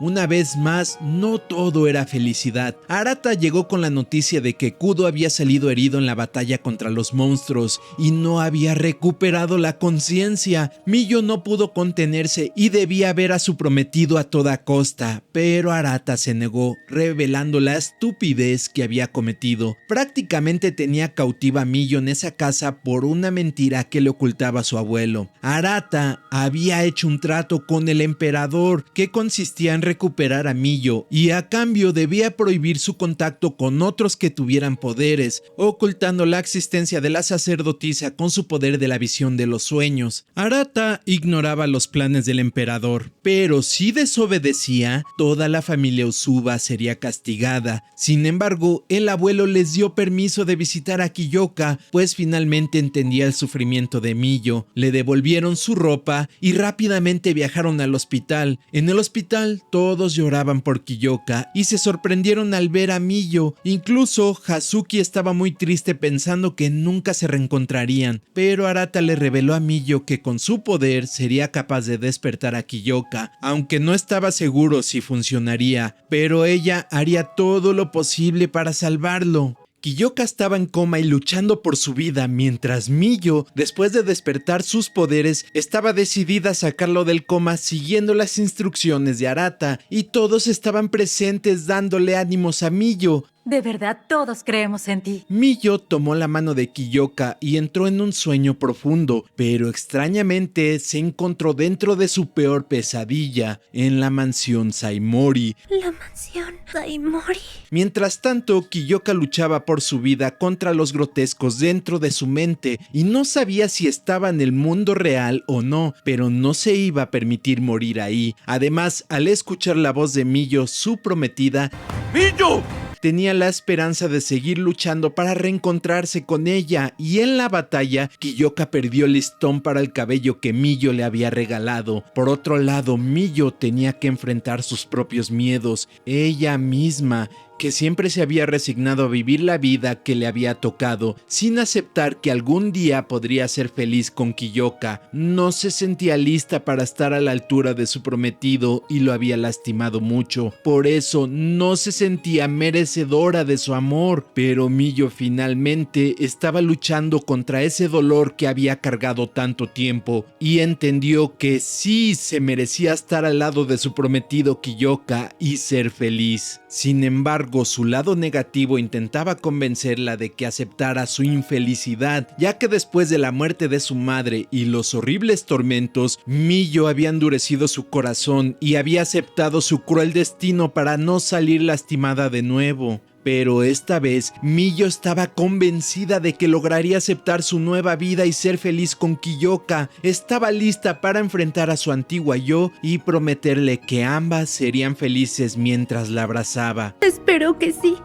Speaker 1: Una vez más, no todo era felicidad. Arata llegó con la noticia de que Kudo había salido herido en la batalla contra los monstruos y no había recuperado la conciencia. Miyo no pudo contenerse y debía ver a su prometido a toda costa, pero Arata se negó, revelando la estupidez que había cometido. Prácticamente tenía cautiva a Miyo en esa casa por una mentira que le ocultaba a su abuelo. Arata había hecho un trato con el emperador que consistía en recuperar a Miyo y a cambio debía prohibir su contacto con otros que tuvieran poderes, ocultando la existencia de la sacerdotisa con su poder de la visión de los sueños. Arata ignoraba los planes del emperador, pero si desobedecía, toda la familia Usuba sería castigada. Sin embargo, el abuelo les dio permiso de visitar a Kiyoka, pues finalmente entendía el sufrimiento de Miyo. Le devolvieron su ropa y rápidamente viajaron al hospital. En el hospital, todos lloraban por Kiyoka y se sorprendieron al ver a Miyo. Incluso Hazuki estaba muy triste pensando que nunca se reencontrarían, pero Arata le reveló a Miyo que con su poder sería capaz de despertar a Kiyoka, aunque no estaba seguro si funcionaría, pero ella haría todo lo posible para salvarlo. Kiyoka estaba en coma y luchando por su vida, mientras Miyo, después de despertar sus poderes, estaba decidida a sacarlo del coma siguiendo las instrucciones de Arata, y todos estaban presentes dándole ánimos a Miyo.
Speaker 6: De verdad, todos creemos en ti.
Speaker 1: Miyo tomó la mano de Kiyoka y entró en un sueño profundo, pero extrañamente se encontró dentro de su peor pesadilla, en la mansión Saimori.
Speaker 2: La mansión Saimori.
Speaker 1: Mientras tanto, Kiyoka luchaba por su vida contra los grotescos dentro de su mente y no sabía si estaba en el mundo real o no, pero no se iba a permitir morir ahí. Además, al escuchar la voz de Miyo, su prometida,
Speaker 3: ¡Miyo!
Speaker 1: tenía la esperanza de seguir luchando para reencontrarse con ella, y en la batalla, Kiyoka perdió el listón para el cabello que Miyo le había regalado. Por otro lado, Miyo tenía que enfrentar sus propios miedos, ella misma, que siempre se había resignado a vivir la vida que le había tocado, sin aceptar que algún día podría ser feliz con Kiyoka. No se sentía lista para estar a la altura de su prometido y lo había lastimado mucho. Por eso no se sentía merecedora de su amor. Pero Miyo finalmente estaba luchando contra ese dolor que había cargado tanto tiempo y entendió que sí se merecía estar al lado de su prometido Kiyoka y ser feliz. Sin embargo, su lado negativo intentaba convencerla de que aceptara su infelicidad, ya que después de la muerte de su madre y los horribles tormentos, Miyo había endurecido su corazón y había aceptado su cruel destino para no salir lastimada de nuevo. Pero esta vez, Miyo estaba convencida de que lograría aceptar su nueva vida y ser feliz con Kiyoka. Estaba lista para enfrentar a su antigua yo y prometerle que ambas serían felices mientras la abrazaba.
Speaker 2: Espero que sí.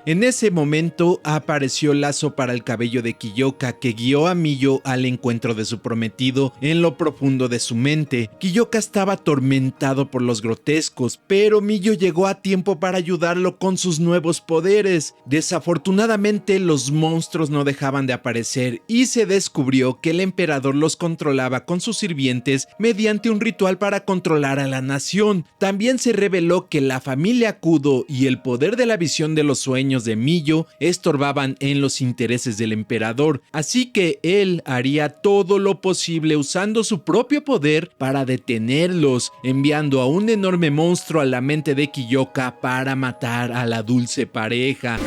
Speaker 1: En ese momento apareció lazo para el cabello de Kiyoka, que guió a Miyo al encuentro de su prometido en lo profundo de su mente. Kiyoka estaba atormentado por los grotescos, pero Miyo llegó a tiempo para ayudarlo con sus nuevos poderes. Desafortunadamente, los monstruos no dejaban de aparecer y se descubrió que el emperador los controlaba con sus sirvientes mediante un ritual para controlar a la nación. También se reveló que la familia Kudo y el poder de la visión de los sueños sueños de Miyo estorbaban en los intereses del emperador, así que él haría todo lo posible usando su propio poder para detenerlos, enviando a un enorme monstruo a la mente de Kiyoka para matar a la dulce pareja.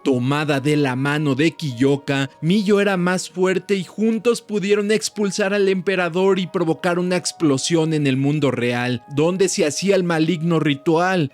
Speaker 1: Tomada de la mano de Kiyoka, Miyo era más fuerte y juntos pudieron expulsar al emperador y provocar una explosión en el mundo real, donde se hacía el maligno ritual.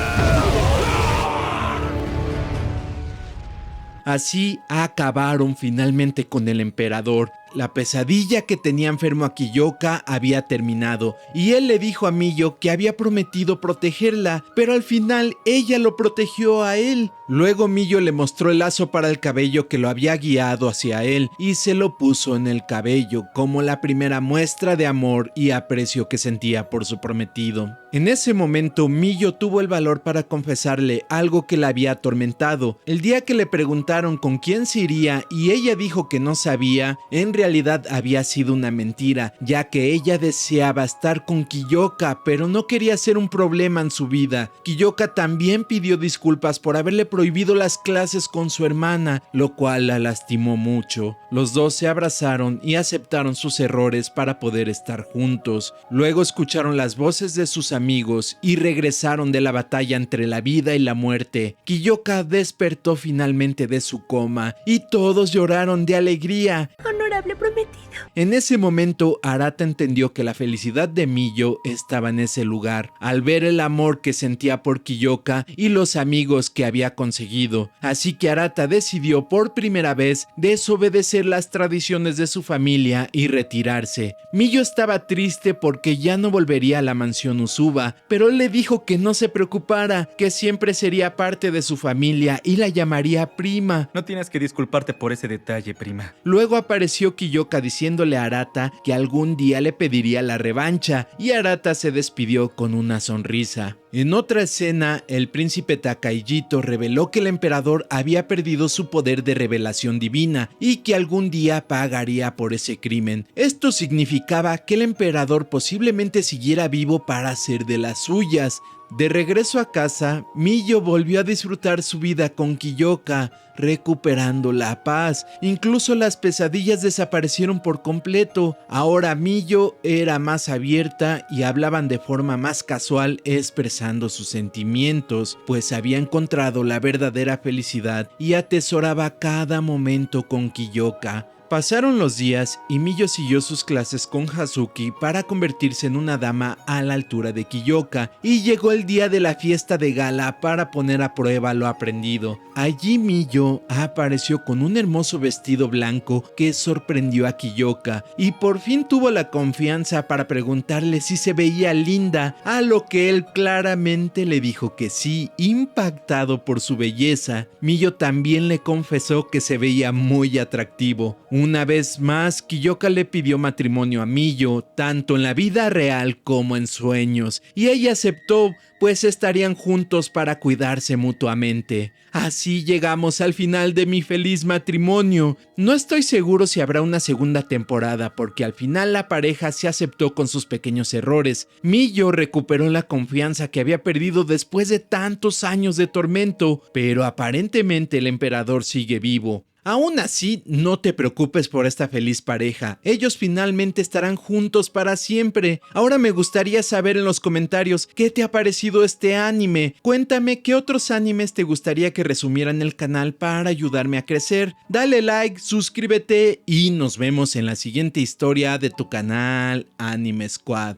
Speaker 1: Así acabaron finalmente con el emperador. La pesadilla que tenía enfermo a Kiyoka había terminado, y él le dijo a Miyo que había prometido protegerla, pero al final ella lo protegió a él. Luego Miyo le mostró el lazo para el cabello que lo había guiado hacia él, y se lo puso en el cabello como la primera muestra de amor y aprecio que sentía por su prometido. En ese momento Miyo tuvo el valor para confesarle algo que la había atormentado. El día que le preguntaron con quién se iría y ella dijo que no sabía, en realidad había sido una mentira, ya que ella deseaba estar con Kiyoka, pero no quería ser un problema en su vida. Kiyoka también pidió disculpas por haberle prohibido las clases con su hermana, lo cual la lastimó mucho. Los dos se abrazaron y aceptaron sus errores para poder estar juntos. Luego escucharon las voces de sus amigos y regresaron de la batalla entre la vida y la muerte. Kiyoka despertó finalmente de su coma y todos lloraron de alegría.
Speaker 2: Honorable prometido.
Speaker 1: En ese momento, Arata entendió que la felicidad de Miyo estaba en ese lugar, al ver el amor que sentía por Kiyoka y los amigos que había conseguido. Así que Arata decidió por primera vez desobedecer las tradiciones de su familia y retirarse. Miyo estaba triste porque ya no volvería a la mansión Usuba, pero él le dijo que no se preocupara, que siempre sería parte de su familia y la llamaría prima.
Speaker 5: No tienes que disculparte por ese detalle, prima.
Speaker 1: Luego apareció Kiyoka diciéndole a Arata que algún día le pediría la revancha, y Arata se despidió con una sonrisa. En otra escena, el príncipe Takahito reveló que el emperador había perdido su poder de revelación divina y que algún día pagaría por ese crimen. Esto significaba que el emperador posiblemente siguiera vivo para hacer de las suyas. De regreso a casa, Miyo volvió a disfrutar su vida con Kiyoka, recuperando la paz. Incluso las pesadillas desaparecieron por completo. Ahora Miyo era más abierta y hablaban de forma más casual, expresando sus sentimientos, pues había encontrado la verdadera felicidad y atesoraba cada momento con Kiyoka. Pasaron los días y Miyo siguió sus clases con Hazuki para convertirse en una dama a la altura de Kiyoka, y llegó el día de la fiesta de gala para poner a prueba lo aprendido. Allí Miyo apareció con un hermoso vestido blanco que sorprendió a Kiyoka, y por fin tuvo la confianza para preguntarle si se veía linda, a lo que él claramente le dijo que sí, impactado por su belleza. Miyo también le confesó que se veía muy atractivo. Una vez más, Kiyoka le pidió matrimonio a Miyo, tanto en la vida real como en sueños, y ella aceptó, pues estarían juntos para cuidarse mutuamente. Así llegamos al final de mi feliz matrimonio. No estoy seguro si habrá una segunda temporada, porque al final la pareja se aceptó con sus pequeños errores. Miyo recuperó la confianza que había perdido después de tantos años de tormento, pero aparentemente el emperador sigue vivo. Aún así, no te preocupes por esta feliz pareja. Ellos finalmente estarán juntos para siempre. Ahora me gustaría saber en los comentarios qué te ha parecido este anime. Cuéntame qué otros animes te gustaría que resumieran el canal para ayudarme a crecer. Dale like, suscríbete y nos vemos en la siguiente historia de tu canal Anime Squad.